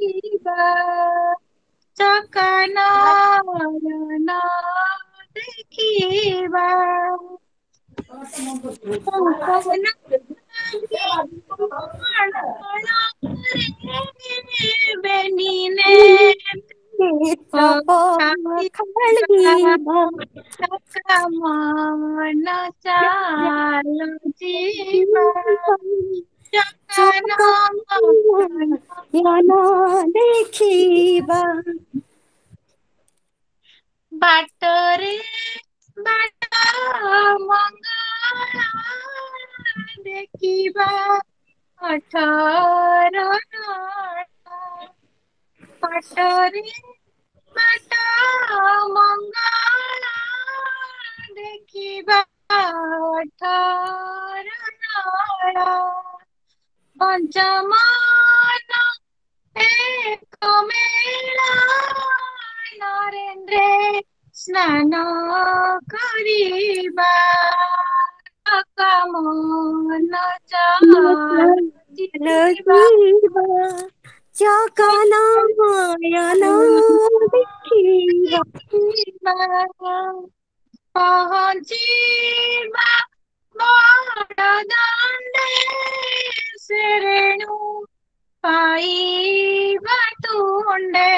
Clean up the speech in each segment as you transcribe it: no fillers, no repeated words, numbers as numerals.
ଯିବା ଚକାନୟନ ଦେଖିବା କଙ୍କନ ବେନି ନେତ୍ର ଖାଳିବା ଚକା ମନ ଚାଲ ଯିବା ଚକାନୟନ ଚକାନୟନ ଦେଖିବା ବାଟରେ ବାଟ ମଙ୍ଗଳା ଦେଖିବା 18 ବାଟରେ ବାଟ ମଙ୍ଗଳା ଦେଖିବା 18 ପଞ୍ଚମନ ଏକ ମେଳା ନରେନ୍ଦ୍ରେ ସ୍ନାନ କରିବା ମନ ଚାଲ ଯିବା ଯିବା ଚକାନୟନ ଦେଖିବା ପହଞ୍ଚିବା ବଡ଼ ଦାଣ୍ଡେ ଶରଣୁ ପାଇବା ତୁଣ୍ଡେ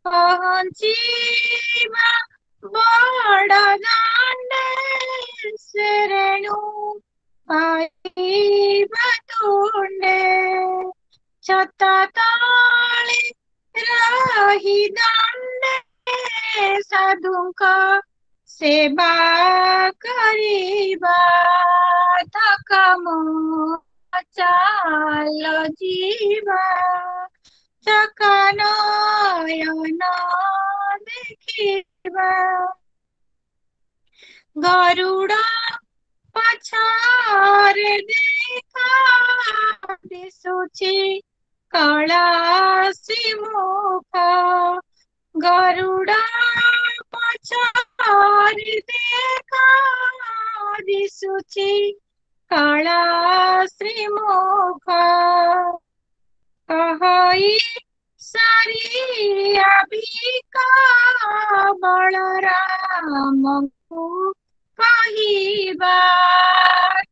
ପହଞ୍ଚିବା ବଡ଼ ଦାଣ୍ଡେ ଶରଣୁ ପାଇବା ତୁଣ୍ଡେ ଛତା ତଳେ ରହି ଦଣ୍ଡେ ସାଧୁଙ୍କ ସେବା କରିବା ଥକାମ ଚାଲ ଯିବା ଚକାନୟନ ଦେଖିବା ଗରୁଡ଼ ପଛରେ ଦେଖା ଦିଶୁଛି କଳା ଶ୍ରୀମୁଖ ଗରୁଡ଼ ପଛରେ ଦେଖା ଦିଶୁଛି କଳା ଶ୍ରୀମୁଖ କହଇ ସାରିଆ ଭିକ ବଳରାମଙ୍କୁ କହିବା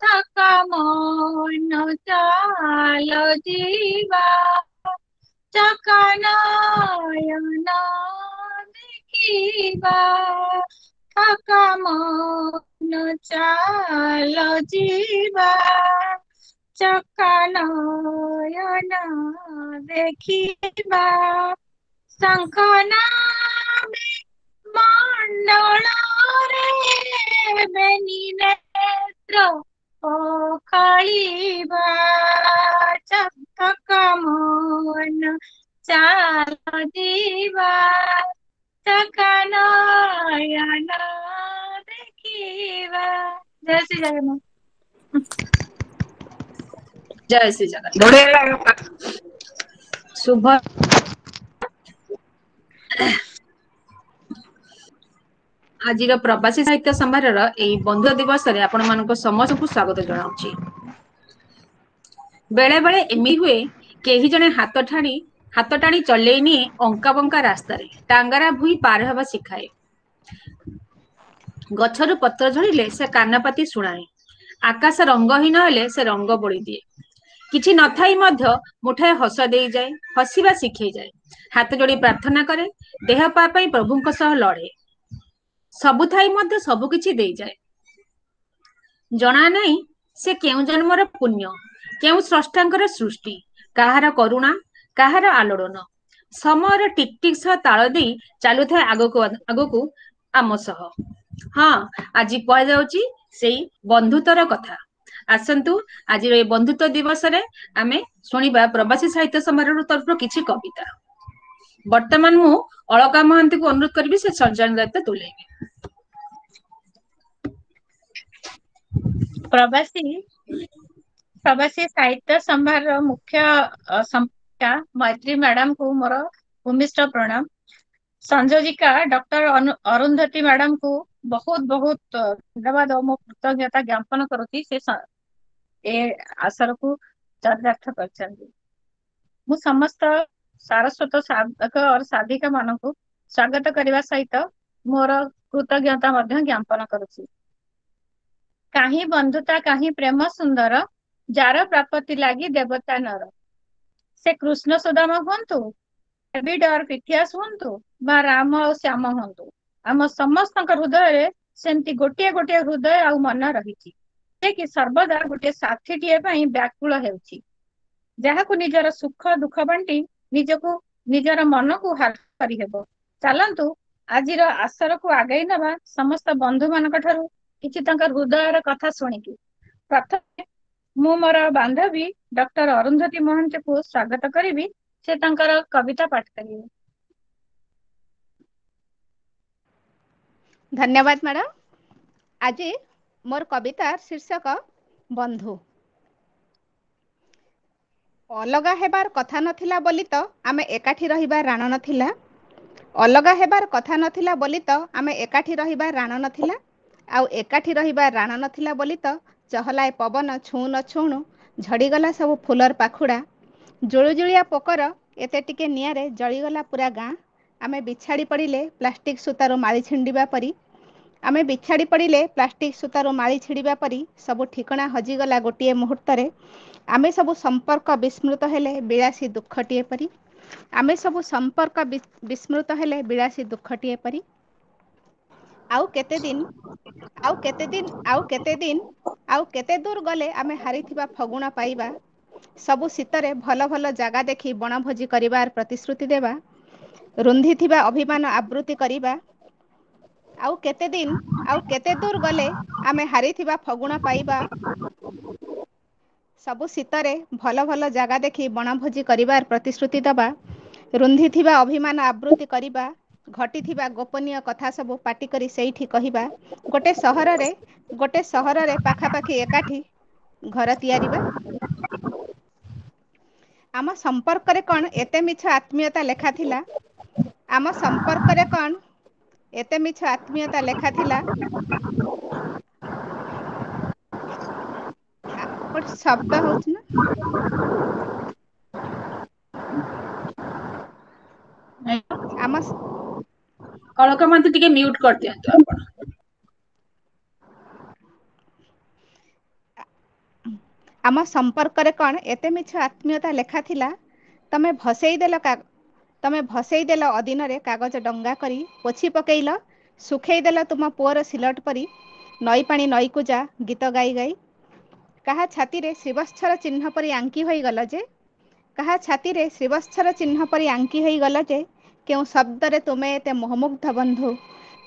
ଥକା ମନ ଚାଲ ଯିବା ଚକାନୟନ ଦେଖିବା ଥକା ମନ ଚାଲ ଯିବା ଚକାନୟନ ଦେଖିବା ଶଙ୍ଖ ନାଦେ ମଣ୍ଡଳରେ ବେନି ନେତ୍ର ପଖାଳିବା ଚକା ମନ ଚାଲ ଯିବା ଚକାନୟନ ଦେଖିବା ଜୟ ଶ୍ରୀ ଜଗନ୍ନାଥ। जय श्री जगन्नाथ शुभ आज प्रवासी साहित्य समारोह एई बंधु दिवस रे आपण मानको समस्त को स्वागत जनाउछि। बेले बेले एमि हुए केही जने हाथ टाणी चलेई निए अंका बंका रास्ता रे टांगारा भुई पार हवा शिखाए गछरु पत्र झड़िले से कानपाती शुणाए आकाश रंगहीन हेले से रंग बोली दिए किछि नथाई मध्य मुठाए हस देई जाए हसिबा शिखई जाए हाथ जोड़ी प्रार्थना करे देह पा पई प्रभुଙ୍କ सह लड़े सबु थाई मध्य सबु किछि देई जाए जणा नहीं से केउ जन्मर पुण्य केउ स्रष्टांकर सृष्टि काहार करुणा काहार आलोड़न समय टिक टिक सह ताल दे चालू थाए आगको आम सह हाँ आज कह जाउची सेई बंधुत्वर कथा आसंतु आज ए बंधुत्व दिवस रे आमे सुनिबा प्रवासी साहित्य समारोह तरफ किछि कविता वर्तमान मु अलका महांती को अनुरोध करबी से संचालन दायित्व तुलेबी। प्रवासी प्रवासी साहित्य संभार मुख्य संपादिका मैत्री मैडम को मोर भूमिष्ठ प्रणाम संयोजिका डॉक्टर अरुंधति मैडम को बहुत बहुत धन्यवाद और मो कृतज्ञता ज्ञापन करुच्ची से ए आसर को चरितार्थ कर मु समस्त सारस्वत साधक और साधिका मानक स्वागत करने सहित मोर कृतज्ञता मध्य ज्ञापन करुछि। काहीं बंधुता काहीं प्रेम सुंदर, जार प्राप्ति लागी देवता नर। से कृष्ण सुदामा हुंतु, डेविड और पिथियास हुंतु, बा राम और श्याम हुंतु, आम समस्त हृदय सेमती गोटे गोटे हृदय आ मन रही कि सर्वदा गोटे साथी टीए व्याकुल हेउछि, जहाकू निजर सुख दुख बांटी निजको निजर मन को हाल करिहेब। चलंतु आजिर आसर को आगई नबा समस्त बंधु मानक ठारू किछि तांकर हृदयर कथा शुणिकी। प्रथमे मु मोर बांधवी डॉक्टर अरुंधति महंत को स्वागत करी, से तांकर कविता पाठ करिवे। धन्यवाद मैडम। आज मोर कवितार शीर्षक बंधु। अलगा हेबार कथा नथिला बोली तो आमे एकाठी रहिबार राण नथिला। अलगा हेबार कथा नथिला बोली तो आमे एकाठी रहिबार राण नथिला। आउ एकाठी रहिबार राण नथिला बोली तो चहलाए पवन छू न छुणु झड़ीगला सब फुलर पाखुड़ा। जुलुजुलिया पोकर एते टिके निआरे जळीगला पूरा गाँ। आमे बिछाड़ी पड़िले प्लास्टिक सूतारो माली छिंडिबा परी। आमे बिछाड़ी पड़िले प्लास्टिक सूतारो माली छिड़िबा परी सब ठिकणा हजिगला गोटिए मुहूर्तरे। आमे सब संपर्क विस्मृत हेले विलासी दुखटिए परी। आमे सब संपर्क विस्मृत हेले विलासी दुखटिए परी। आउ केते दिन आउ केते दिन आउ केते दिन आउ केते दूर गले आमे हारिथिबा फगुणा पाइबा। सबु शीतरे भल भल जागा देखि बनभोजी करिबार प्रतिश्रुति देबा। रुंधिथिबा अभिमान आवृत्ति करिबा। आउ केते दूर गले आमे हारिथिबा फगुणा पाइबा। सबु शीतरे भल भल जागा देखि बनभोजी करिबार प्रतिश्रुति दबा। रुंधिथिबा अभिमान आवृत्ति करिबा। घटिथिबा गोपनीय कथा सबु पाटी करी सेइठी कहिबा। गोटे सहररे पाखापाखि एकाठी घर तियारिबा। आम संपर्क रे कौन एते मिछ आत्मीयता लेखा थिला। आम संपर्क रे कौन एते मिछ आत्मीयता लेखा थिला। गोटे शब्द होउछ ना। आम अलका मते टिके म्यूट कर दियंतु आपण। आम संपर्क रे कौन एते मिछ आत्मीयता लेखा थिला। तमे भसेई देल अधीन रे कागज डंगा करी पोछी पकेइल। सुखेई देल तुम पुअर सिलट परी। नई पानी नई को जा गीत गाई गाई। कहा छाती रे श्रीवत्सर चिन्ह परी आंकी होई गल जे। कहा छाती रे श्रीवत्सर चिन्ह परी आंकी होई गल जे। केउ शब्द रे तुमे एते मोहमुग्ध बंधु।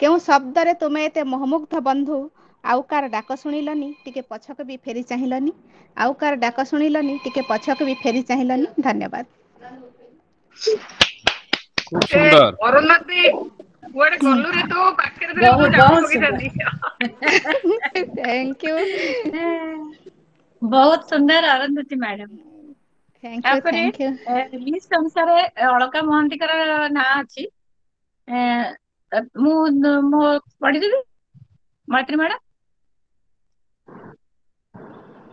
केउ शब्द रे तुमे एते मोहमुग्ध बंधु। आउ कार डाक सुनिलनी टिके पछक भी फेरी चाहिलनी। आउ कार डाक सुनिलनी टिके पछक भी फेरी चाहिलनी। धन्यवाद। खूब सुंदर। ଅରୁନ୍ଧତୀ କୁଆଡେ ଗଲୁ ରେ ତୁ ପାଖରେ ଥିଲେ ମୁଁ बहुत ଜାପି बहुत ପକେଇଥାନ୍ତି। थैंक यू बहुत सुंदर अरुंधति मैडम। थैंक यू तापरे थैंक यू। लिस्ट अनुसार अलका महांतीकर ना अछि। मु मो पढ़िदेबी मैत्री मैडम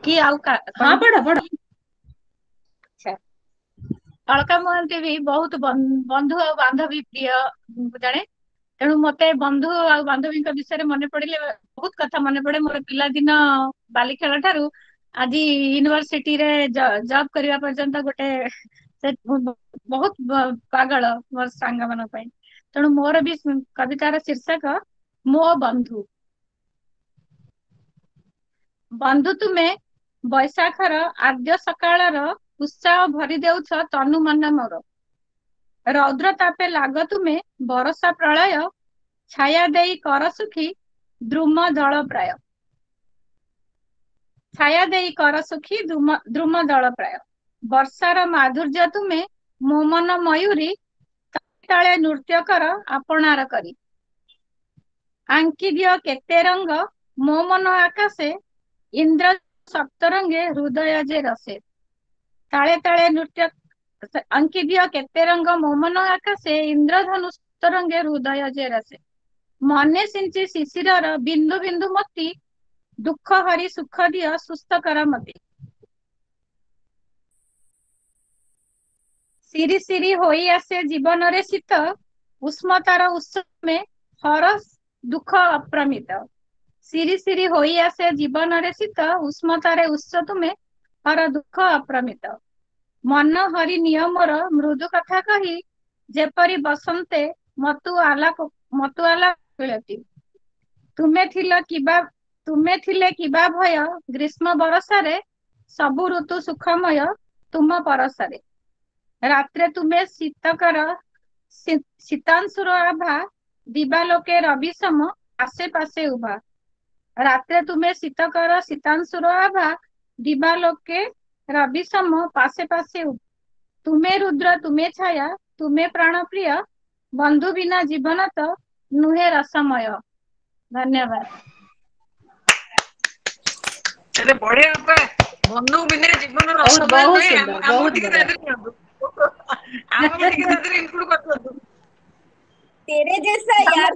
कि आउ हाँ पढ़ पढ़। अच्छा, अलका महांती भी बहुत बंधु और बांधवी प्रिय जड़े। तेणु मते बंधु और बांधवी विषय मन पड़े बहुत कथा मन पड़े। मोर पिला दिन बाली खेल ठारू आज यूनिवर्सिटी रे जॉब करबा पर्यंत गोटे बहुत पागल मोर सांग मान। तेणु मोर भी कवितार शीर्षक मो बंधु। बंधु तुमे बैशाखर आद्य सकाळर उत्साह भरी देउछ तनु मन मोर। रौद्र तापे लाग तुमे बरसा प्रलय। छाया देई कर सुखी द्रुम दल प्राय। छाया देई कर सुखी द्रुम दल प्राय। वर्षार माधुर्य तुमे मो मन मयूरी। ताळे नृत्य कर आपणार करी। आंकी दियो केते रंग मो मन आकाशे। इंद्र सप्तरंगे हृदय जे रसे। ताळे ताळे नृत्य अंकी दियो केते रंग मो मन आकाशे। इंद्रधनुष सप्तरंगे हृदय जे रसे। मने सिंची शिशिरर बिंदु बिंदु मोती। दुख हरि सुख दियो सुस्थ कर मती। सिरी सिरी होई आसे जीवन रे शीत उष्मतार उत्सव में हर दुख अप्रमित। सिरी सिरी होई आसे जीवन रे शीत उष्मतारे उत्सव तुमे हर दुख अप्रमित। मन हरि नियमर मृदु कथा कही जेपरी बसंते मतुआला मिलती। तुमे थिले किबा भय ग्रीष्म बरसारे सबु ऋतु सुखमय तुम परसारे। रात्रे तुमे शीतांशुर आभा दिबालोके रवि सम आसे पासे उभा। रात्रे तुमे शीतांशुर आभा दिबालोके रवि सम पासे पासे उभा। तुमे रुद्र तुमे छाया तुमे प्राण प्रिय बंधु बिना जीवन तो नुहे रसमय। धन्यवाद। अरे बढ़िया बापा बंधु बिना जीवन रसमय बहुत नुहे। सुंदर, हम बहुत टिके बढ़िया। दादरी नियंतु हम टिके दादरी इंक्लूड कर दो। तेरे जैसा यार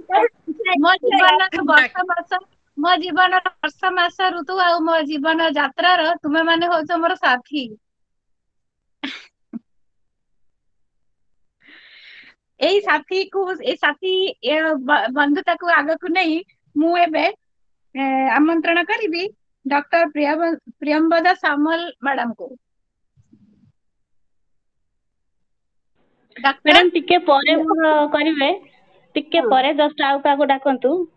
मो जीवन वर्ष मास ऋतु आ मो जीवन यात्रार तुमे माने होछ मोर साथी। एई साथी बंधुता को आग को नहीं मु एबे आमंत्रण करिबी डॉक्टर प्रियंवदा सामल मैडम को। डॉक्टर मैडम टिके परे मोर करिवे टिके परे जस्ट आउ काको डाकंतु।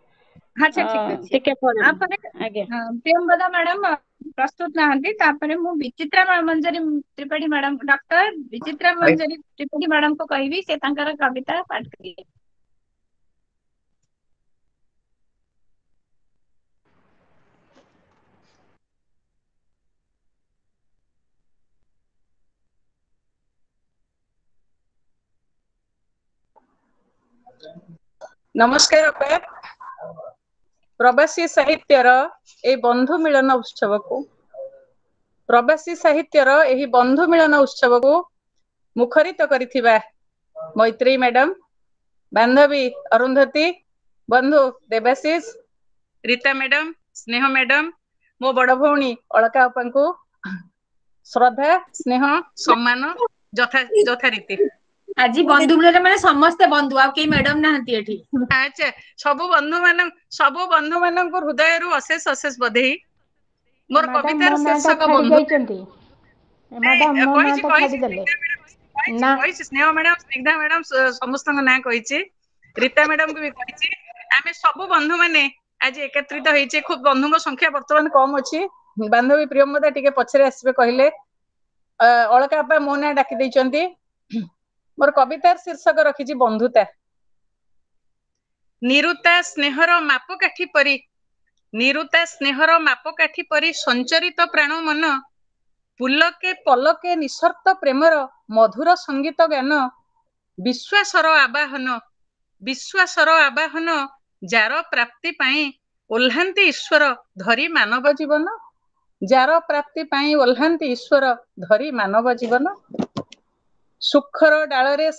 अच्छा ठीक अछि। टिके परे आपरे आगे प्रियंवदा मैडम प्रस्तुत नाहंती तापरे मु विचित्रा मंजरी त्रिपाठी मैडम डॉक्टर विचित्रा मंजरी त्रिपाठी मैडम को कहबी से तांकर कविता पाठ करिए। नमस्कार अपा प्रवासी साहित्यर ए बंधु मिलन उत्सव को प्रवासी साहित्यर एही बंधु मिलन उत्सव को मुखरित करिथिबा मैत्री मैडम बांधवी अरुंधति बंधु देवाशीष रीता मैडम स्नेह मैडम मो बड़ भौणी अलका अपा को श्रद्धा स्नेह सम्मान यथारीति। आज बंधु मिलन माने समस्त बंधु आ के मैडम नाहंती एठी। अच्छा सबु बंधु मान हृदय रु अशेष अशेष बधाई। मोर कवितार शीर्षक बंधु स्नेह मैडम स्निग्धा मैडम समस्त ना कही रीता मैडम को भी कही आमे सबु बंधु माने आज एकत्रित होइछे। खूब बंधु संख्या वर्तमान कम अच्छी। बांधवी प्रियंवदा टिके पछरे आसबे कहले अलका अपा मो ना डाकी दैचंती। मोर कवितार शीर्षक रखिछि बंधुता। निरुता स्नेहर मापकाठी परी निरुता स्नेहर मापकाठी परी संचरित प्राण मन पुलके पलके निसर्त प्रेमर मधुर संगीत गान विश्वासर आवाहन जार प्राप्ति पाई ओल्हांती ईश्वर धरी मानव जीवन जार प्राप्ति पाई ओल्हांती ईश्वर धरी मानव जीवन। सुखर डालरे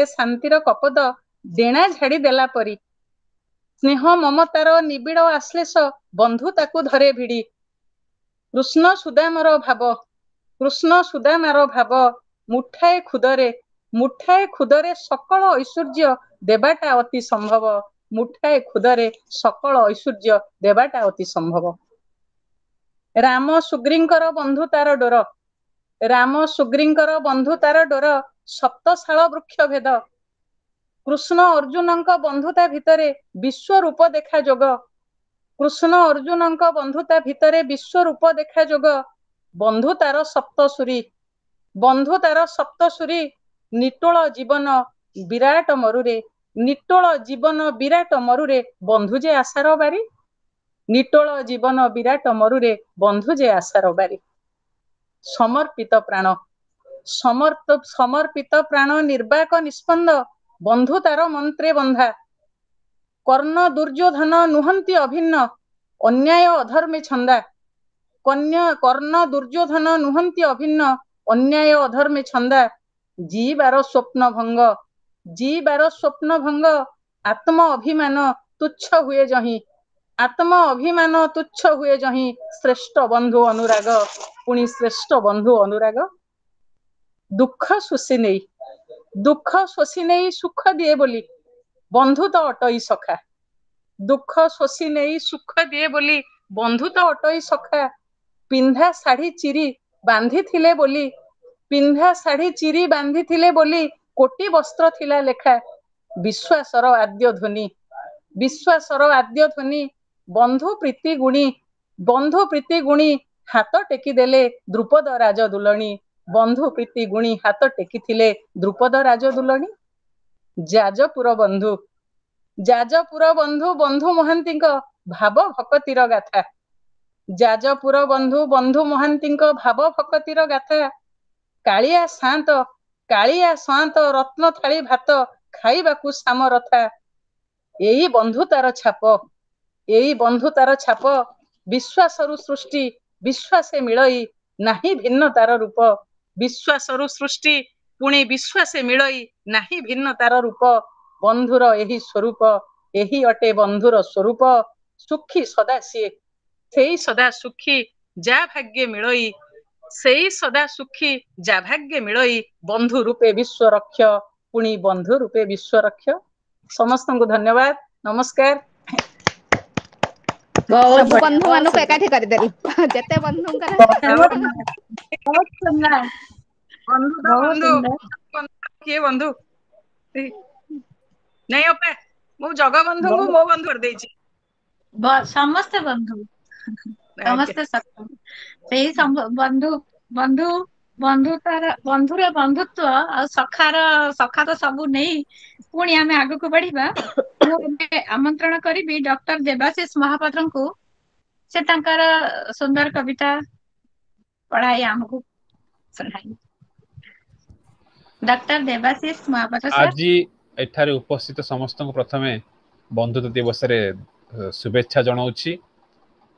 शांतिर कपत डेणा झाड़ी देला परी स्नेह ममतार निबिड़ आश्लेष बंधुताकू धरे भिड़ी कृष्ण सुदामार भाव मुठाए खुदरे सकल ऐश्वर्य देवाटा अति संभव मुठाए खुदरे सकल ऐश्वर्य देवाटा अति संभव। राम सुग्रींकर बंधुतार डोर सप्तशाल वृक्ष भेद कृष्ण अर्जुन बंधुता भितरे विश्व रूप देखा जोग बंधुता भितरे विश्व रूप देखा जोग बंधुतार सप्तसुरी निटोल जीवन विराट मरुरे बंधु जे आशार बारी निटोल जीवन विराट मरुरे बंधु जे आशार बारी। समर्पित प्राण निर्वाक निस्पंद बंधुतार मंत्रे बंधा कर्ण दुर्योधन नुहंती अभिन्न अन्याय अधर्मे छंदा कर्ण दुर्योधन नुहंती अभिन्न अन्याय अधर्मे छंदा जीवार स्वप्न भंग आत्म अभिमान तुच्छ हुए जही श्रेष्ठ बंधु अनुराग पुणी श्रेष्ठ बंधु अनुराग। दुख शोषी नहीं सुख दिए बोली बंधु तो अटई सखा दुख शोषी नहीं सुख दिए बोली बंधु तो अटई सखा पिंधा शाढ़ी चिरी बांधी थिले बोली पिंधा शाढ़ी चिरी बांधी थिले बोली कोटी वस्त्र थिला लेखा विश्वासर आद्य ध्वनि बंधु प्रीति गुणी हाथ टेकी देले द्रुपद राजदुलणी बंधु प्रीति गुणी हाथ टेकी थिले द्रुपद राजदुलणी जाजपुर बंधु बंधु महांती भाव भक्तिर गाथा जाजपुर बंधु महांती भाव भक्तिर गाथा कालिया शांत रत्न थाली भात खाइबाकू सामरथा यही बंधुतार छाप विश्वासरु सृष्टि विश्वासे मिलई नाही भिन्न तार रूप विश्वासरु सृष्टि पुणी विश्वासे मिलई नाही भिन्न तार रूप बंधुर यही स्वरूप यही अटे बंधुर स्वरूप सुखी सदा सिए सेई सदा सुखी जा भाग्य मिलई सेई सदा सुखी जा भाग्य मिलई बंधु रूपे विश्व रक्ष पुणी बंधु रूपे विश्व रक्ष समस्त को धन्यवाद नमस्कार सब बंधु मानक एकाठी कर देली जते बंधु बहुत सुंदर किए बंधु नहीं अपे मु जगबंधु को मो बंधु कर देछि समस्त बंधु समस्त सत्य सेही बंधु बंधु बंधुर बंधुत्व आ सखा तो सबू नहीं पुणी आमे आगु को बढ़िबा आमंत्रण करी डॉक्टर देवाशीष महापात्र को से तांकर सुंदर कविता पढ़ाई हमको सुनाई डॉक्टर देवाशीष महापात्र सर आज एठारे उपस्थित समस्त को प्रथमे बंधुत्व दिवस रे शुभेच्छा जनाऊछि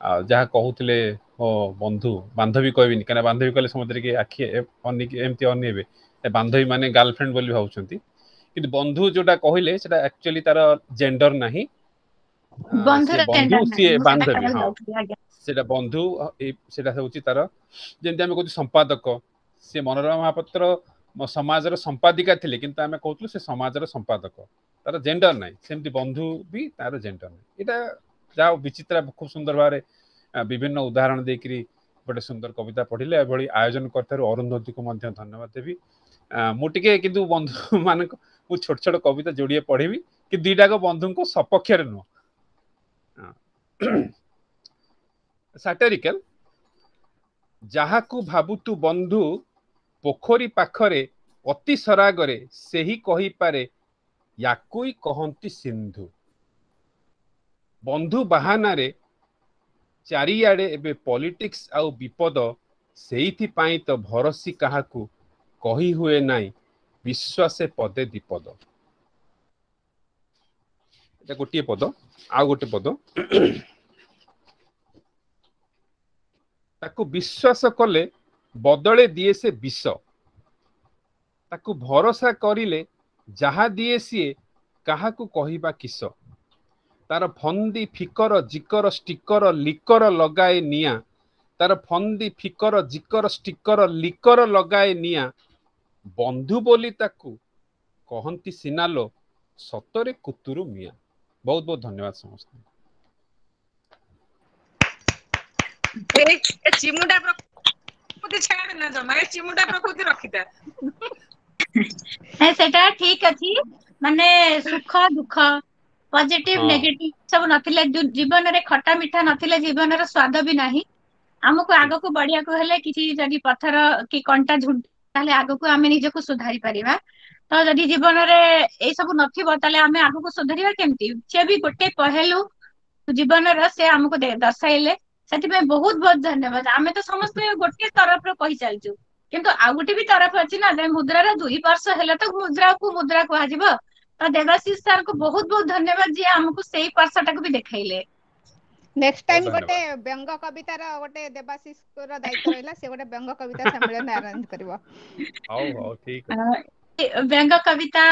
जहाँ कहूले मो बंधु बांधवी कहबिनी क्या बांधवी कहले समझे कि आखि एमती अनेबे बांधवी माने गर्लफ्रेंड बोली भावुछंती किंतु बंधु जोटा कहले सेटा एक्चुअली तार जेंडर नाही बंधु सी बांधवी हाँ सेटा बंधु सेटा होची तार जेंति आमे कहू संपादक से मनोरमा महापात्र समाजर संपादिका थिले किंतु आमे कहूतलु से समाजर संपादक तार जेंडर नाही सेमती बंधु भी तार जेंडर नाही एटा जा विचित्रा खूब सुंदर भाव विभिन्न उदाहरण देकरी गोटे सुंदर कविता पढ़िले एभली आयोजन करथारु अरुंधति को मध्य धन्यवाद देवी मु टिके किंतु बंधु मान मु छोट छोट कविता जोड़िए पढ़ी कि दुईटा बंधु को सपक्ष नुह सैटेरिकल जहा को भाबु तु बंधु पोखरी पाखरे अति सरागरे सेही कहि पारे याकुई कहंती सिंधु बंधु बहाना रे चारियाडे एबे पॉलिटिक्स आउ विपद सेइथि पाई तो भरोसी काहाकू कही हुए नाई विश्वासे पदे विपद एटा गोटे पद आउ गोटे पद ताकू विश्वास कले बदले दिए से विष ताकू भरोसा करिले जहा दिए सी काहाकू कहिबा किस तार फंदी फिकर जिकर स्टिकर लिकर लगाए निया तार फंदी फिकर जिकर स्टिकर लिकर लगाए निया बंधु बोली ताकू कहंती सिनालो सतरे कुतुरु मिया बहुत बहुत धन्यवाद समस्त चिमुटा प्रकृति छाड़ ना जमा चिमुटा प्रकृति रखिता सेटा ठीक अछि माने सुख दुख पॉजिटिव नेगेटिव सब नथिले जीवन रे खट्टा मिठा नथिले जीवन रे स्वाद भी नाही हमको आगो को बढ़िया को हेले किछि जदी पत्थर की कंटा झुंटा ताले आगो को आमे निजे को सुधारी परिबा तो जदी जीवन रे ए सब नथिबो ताले आमे आगो को सुधारीबा केमती से भी गोटे पहलू जीवन रे से हमको दर्शाइले सेति में बहुत बहुत धन्यवाद आमे तो समस्त गोटे तरफ रे कहि चलजु किंतु आ गोटे भी तरफ अछि ना जे मुद्रा रे 2 वर्ष हेले तो मुद्रा को जिवो तो देवाशीष सर को बहुत बहुत धन्यवाद जी हमको सेही पार्श्वटा को भी देखाइले नेक्स्ट टाइम गोटे व्यंग कविता रो गोटे देवाशीष को दायित्व रहला से गोटे व्यंग कविता सम्मेलन अरेंज करबो हाउ ठीक व्यंग कविता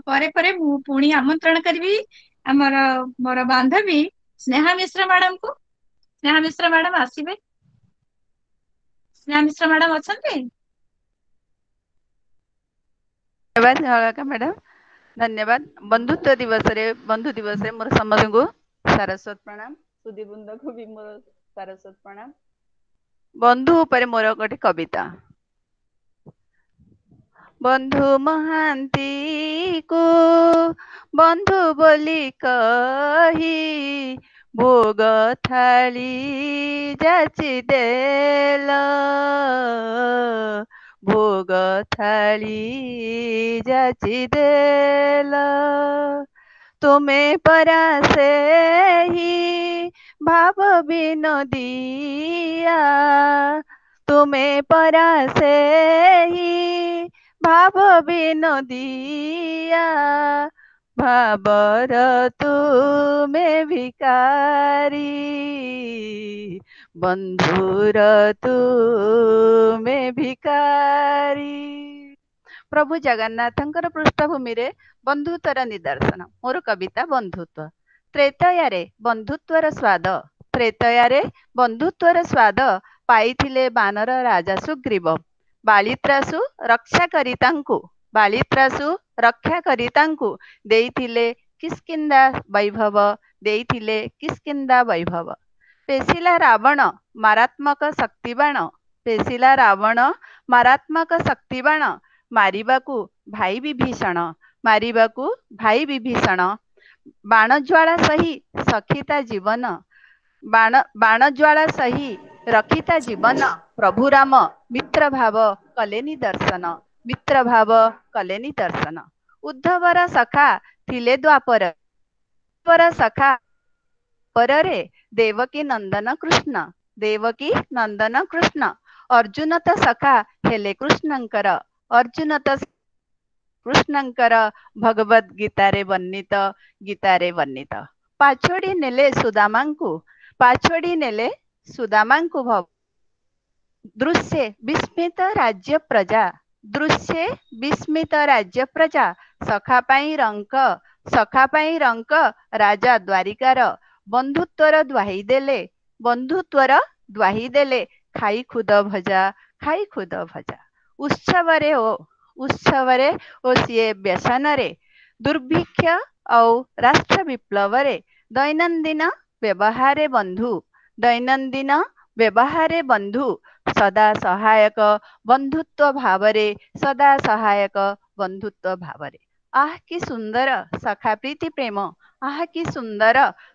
परे परे मु पुणी आमंत्रण करबी हमर मोर बांधवी स्नेहा मिश्र मैडम को स्नेहा मिश्र मैडम आसीबे स्नेहा मिश्र मैडम अछंती धन्यवाद अलका मैडम धन्यवाद बंधुत्व दिवस रे बंधु दिवस रे मोर समस्त को सारस्वत प्रणाम सुधी बृंद को भी मोर सारस्वत प्रणाम बंधु ऊपर मोर गोटे कविता बंधु महांती को बंधु बोली कही भोग थाली जाची देल भोग थाली जाची देल तुमे परा से ही भाव विनोदिया तुमे परा से ही भाव विनोदिया भावर तुमे भिकारी बंधुर तुमे भिकारी प्रभु जगन्नाथंकर पृष्ठभूमि रे बंधुत्वर निदर्शन मोर कविता बंधुत्व त्रेतयारे बंधुत्वर स्वाद त्रेतयारे बंधुत्वर स्वाद पाइथिले बानर राजा सुग्रीव बालित्रासु रक्षा करी तांकु बालित्रासु रक्षा करी तांकु देइथिले किष्किंधा वैभव देइथिले किष्किंधा वैभव पेशिला रावण मारात्मक शक्तिबाण पेशिला रावण मारात्मक शक्तिबाण मारिबाकू भाई विभीषण मारिबाकू भाई विभीषण बाणज्वाला सही सखिता जीवन बाणज्वाला सही रखिता जीवन प्रभु राम मित्र भाव कले निदर्शन मित्र भाव कले निदर्शन उद्धवर सखा थिले द्वापर सखा परे देवकी नंदन कृष्ण अर्जुन त सखा हेले कृष्णंकर अर्जुन त कृष्णंकर भगवद गीतारे वर्णित पाछोड़ी नेले सुदामांकु भव दृश्ये विस्मित राज्य प्रजा सखा पाई रंक राजा द्वारिकार बंधुत्वर द्वाही देले खाई खुद भजा उत्सवरे ओ सीए व्यसन रे दुर्भिक्ष और राष्ट्र विप्लव रे दैनंदिन व्यवहारे बंधु सदा सहायक बंधुत्व भावरे आह कि सुंदर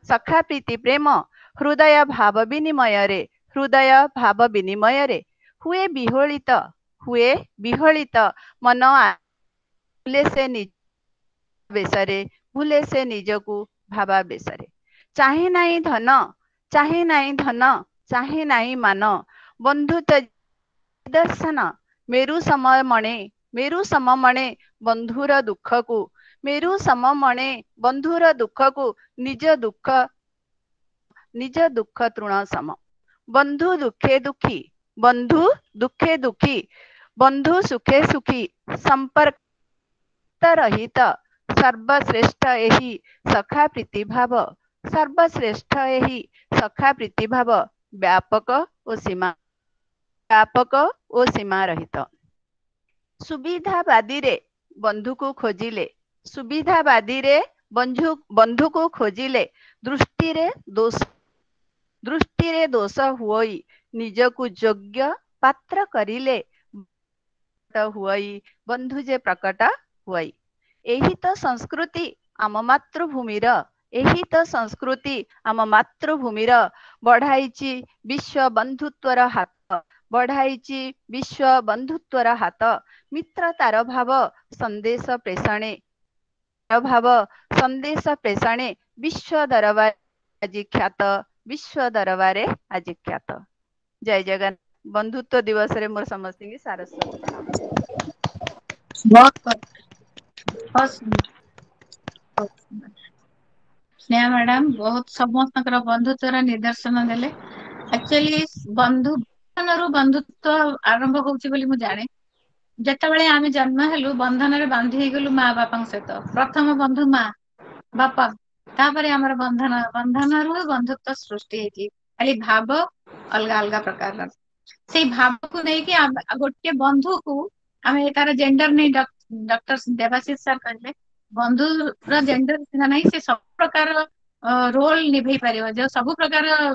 सखा प्रीति प्रेम हृदय भाव विनिमय रे हुए विहोलित मन भूले से निजकू भावा बेसरे चाहे नहीं धन चाहे नहीं मान बंधुत्व दर्शन मेरु सममणे बंधुर दुख को निज दुख तृण सम बंधु दुखे दुखी बंधु सुखे सुखी संपर्क रहित सर्वश्रेष्ठ यही सखा प्रीतिभाव व्यापक ओ सीमा रहित सुविधावादी रे बंधु को खोजिले दृष्टि रे दोष हुई निजकु योग्य पात्र करिले हुई बंधु जे प्रकट हुई एही तो संस्कृति आम मातृभूमिर बढ़ाइची विश्व बंधुत्वर हाथ मित्रतार भाव संदेश प्रेषणे विश्व दरबार आज ख्यात जय जगन बंधुत्व दिवस रे मोर समस्त की सारस्वत स्नेहा मैडम बहुत समस्त बंधुत्वर निदर्शन देले एक्चुअली बंधुत्व आरंभ होउची बोली मु जाने जेतेबेले आमे जन्म हेलु बंधन रे बांधी गेलु माँ बापा सहित प्रथम बंधु माँ बापा तापरे हमर बंधन रु बंधुत्व सृष्टि हेची खाली भाव अलग अलग प्रकार से भाव को नहीं कि गोटे बंधु को आमे तार जेंडर नहीं डॉक्टर देवाशीष सर कहले बंधुर जेंडर सीमा नहीं, से सब प्रकार रोल निभे पारिबो, जो सब प्रकार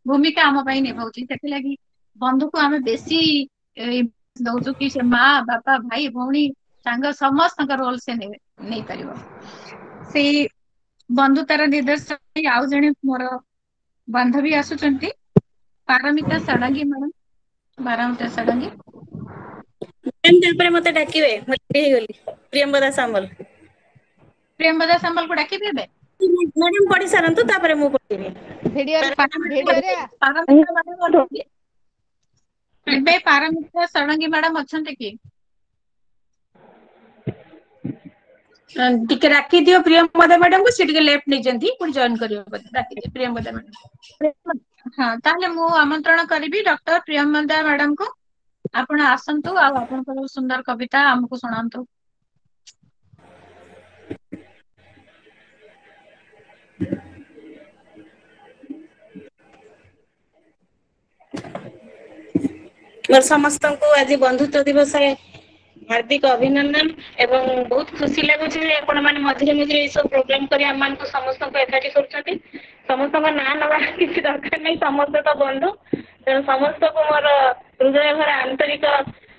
भूमिका आम पई निभाउची, सेति लागि बंधु को आमे बेसी दउछु कि से माँ बापा भाई भौणी सांग समस्त रोल से नहीं पारिबो। से बंधुतार निर्देशन आउ जणे मोर बांधवी आसुचंती पारमिता षडंगी मैडम, पारमिता षडंगी मते डाकिबे गली प्रियंवदा सामल। प्रेमवदा संबल को डाकी देबे मैडम पढ़ी सारंतु तापरे मु पढ़िबे। भिडियो रे पारमिता मैडम एबे पारमिता षडंगी मैडम अछंते कि टिके राखी दियो प्रियंवदा मैडम को, से टिके लेफ्ट नै जंती पुनी जॉइन करियो राखी दियो प्रियंवदा मैडम। हाँ ताहले मु आमंत्रण करिबी डॉक्टर प्रियंवदा मैडम को, आपण आसंतु आ आपण सुंदर कविता हमको सुनांतु। मोर समस्त को आज बंधुत्व दिवस हार्दिक अभिनंदन एवं बहुत खुशी लगुच आपण मैंने मझे मझे ये सब प्रोग्राम कर समस्त को एकाठी कर समस्त ना नवा किसी दरकार नहीं, समस्त तो बंधु तेणु समस्त को मोर हृदय भरा आंतरिक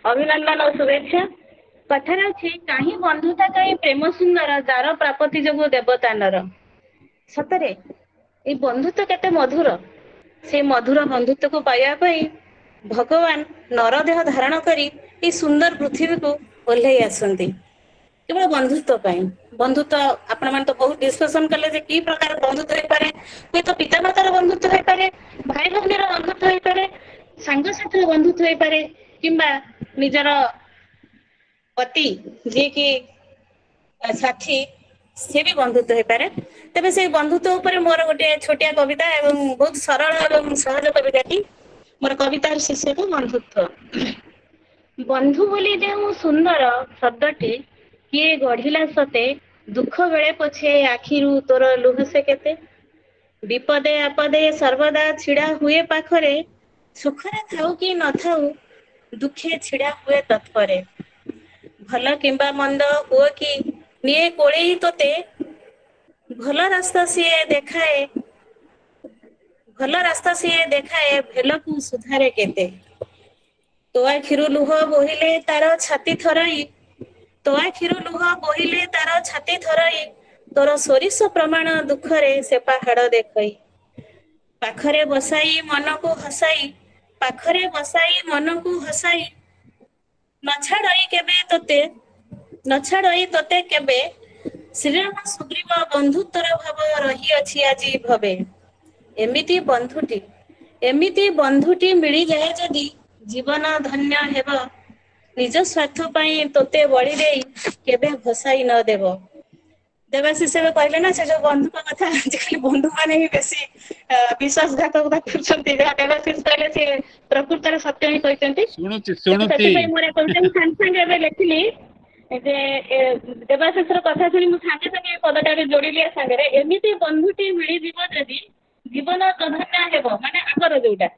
अभिनंदन और शुभेच्छा। कथार अच्छी कहीं बंधुता कहीं प्रेम सुंदर जार प्रापति जो देवता नर। सतरे ये बंधुत्व केते मधुर, से मधुर बंधुत्व को पाइबा भगवान नर देह धारण करी ये सुंदर पृथ्वी को ओह्लई आसंती केवल बंधुत्व पाई। बंधुत्व आपण मान तो बहुत डिस्कशन कले जे की प्रकार बंधुत्व हो पारे, कोई तो पिता मातार बंधुत्व हो पारे, भाई भौनीर बंधुत्व हो पारे, सांग साथीर बंधुत्व हो पारे, किंबा निजर पति जे कि साथी से भी बंधुत्व हो पारे। तबे से बंधुत्व ऊपर मोर गोटे छोटिया कविता एवं बहुत सरल एवं सहज कविताटी मोर कवितार शीर्षक बंधुत्व। बंधु बोली जो सुंदर शब्दटी किए गढ़िला सते, दुख बेले पछे आखिरु तोर लुह से केते, विपदे आपदे सर्वदा छिड़ा हुए पाखरे, सुखरे थाउ कि न थाउ दुखे छिड़ा हुए तत्परे, भल किंबा मंद हुओ कि निये कोळेई तोते, भल रास्ता सीए देखाए, भल रास्ता सीए देखाए भेल को सुधारे केते, तो आखिरु लुह बोहिले तार छाती थराई, तो आखिरु लुह बोहिले तार छाती थराई, तोर सोरिष प्रमाण दुखरे से पहाड़ देखई, पाखरे बसाई मन को हसाई, पाखरे बसाई मन को हसाई, न छाड़ई केबे तोते, न छाड़ई तोते केबे, श्रीराम सुग्रीव बंधुत्वर भाव रही अछि आजी भवे। एमिति बंधुटी मिली जाए जदि जीवन धन्य हेब, निज स्वार्थ पाई तोते बळी देई केबे भसाई न देव। देवाशीष कहले ना से जो बंधु कथा आजिकल बंधु माने ही बेसी विश्वासघातकता करछंती, देवाशीष कहले से प्रकृतर सत्य ही कहछंती। सुनुची मोरे कोन संग एबे लेखिली जे देवाशीष कथा सुनी मु संगे संगे पदटा जोड़िली संगे, एमिति बंधुटी मिली जीव जदि जीवन धन्य हेब, माने आगर जोटा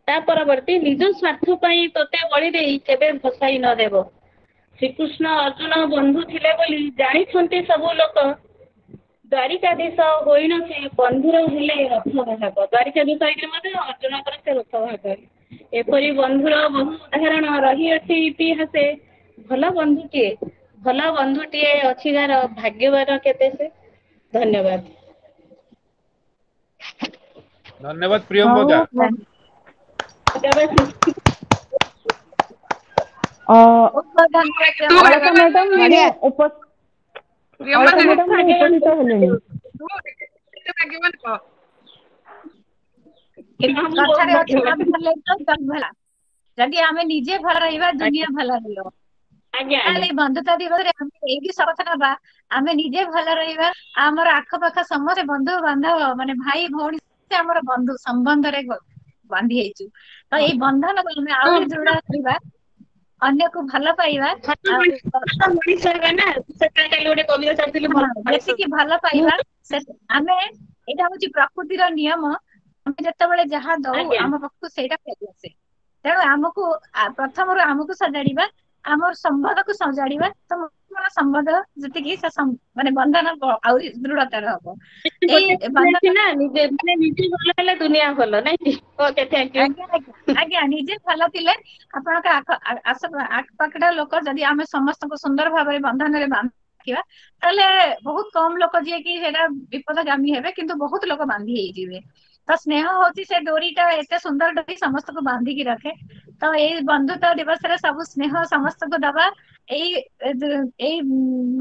ता परवर्ती निज स्वार्थ पाई तोते बळी देई केबे भसाई न देव। श्रीकृष्ण अर्जुन बंधु थिले बोली जानिछंती सब लोक, द्वारिकाधीश होइन से बंधुर हेले रथ भाग, द्वारिकाधीश होइले मते अर्जुन पर से रथ भाग। एपरि बंधुर बहु उदाहरण रही अछि इतिहासे, भल बंधुटीए अछि गार भाग्यवान केते से। धन्यवाद। धन्यवाद प्रियंवदा। जदि आमे निजे भल रहिबा दुनिया भल रहिबो। ताले बंधुता दिवस रे आमे एही सचना बा, आमे निजे भल रहिबा, हमर आख पाख समस्त बंधु बांधव माने भाई भौणी से हमर बंधु संबंध रे बांधी हेचु। तो ए बंधन को आमे आउरी जोड़ा करिबा, अन्य को भल पाइबा, मनीष होगा ना सेटा काली गोटे कविता चाहतिले जति कि भल पाइबा से आमे एटा होची प्रकृतिर नियम। आमे जत्ते बेले जहा दउ हम पक्ष सेटा फेरि आसे, तेणु आमको प्रथम आमको सजाड़िबा, आमर संबंध को सजाड़िबा, तो ମାନଙ୍କର ସମ୍ବନ୍ଧ ଯେତିକି ସେ ମାନେ ବନ୍ଧନ ଆହୁରି ଦୃଢତର ହବ। ଗୋଟେ ଏଇ ବନ୍ଧନ ନା ନିଜେ ମାନେ ନିଜେ ଭଲ ହେଲେ ଦୁନିଆ ଭଲ ନାଇଁ କି? Okay thank you. ଆଜ୍ଞା ଆଜ୍ଞା ଆଜ୍ଞା ନିଜେ ଭଲ ଥିଲେ ଆପଣଙ୍କ ଆଖପାଖଟା ଲୋକ ଯଦି ଆମେ ସମସ୍ତଙ୍କୁ ସୁନ୍ଦର ଭାବରେ ବନ୍ଧନରେ ବାନ୍ଧିବା ତାହେଲେ ବହୁତ କମ ଲୋକ ଯିଏକି ସେଇଟା ବିପଦଗାମୀ ହେବେ, କିନ୍ତୁ ବହୁତ ଲୋକ ବାନ୍ଧି ହେଇଯିବେ। ତ ସ୍ନେହ ହଉଛି ସେ ଡୋରିଟା, ଏତେ ସୁନ୍ଦର ଡୋରି ସମସ୍ତଙ୍କୁ ବାନ୍ଧିକି ରଖେ। ତ ଏଇ ବନ୍ଧୁତ୍ୱ ଦିବସରେ ସବୁ ସ୍ନେହ ସମସ୍ତଙ୍କୁ ଦବା, ଏଇ ଏଇ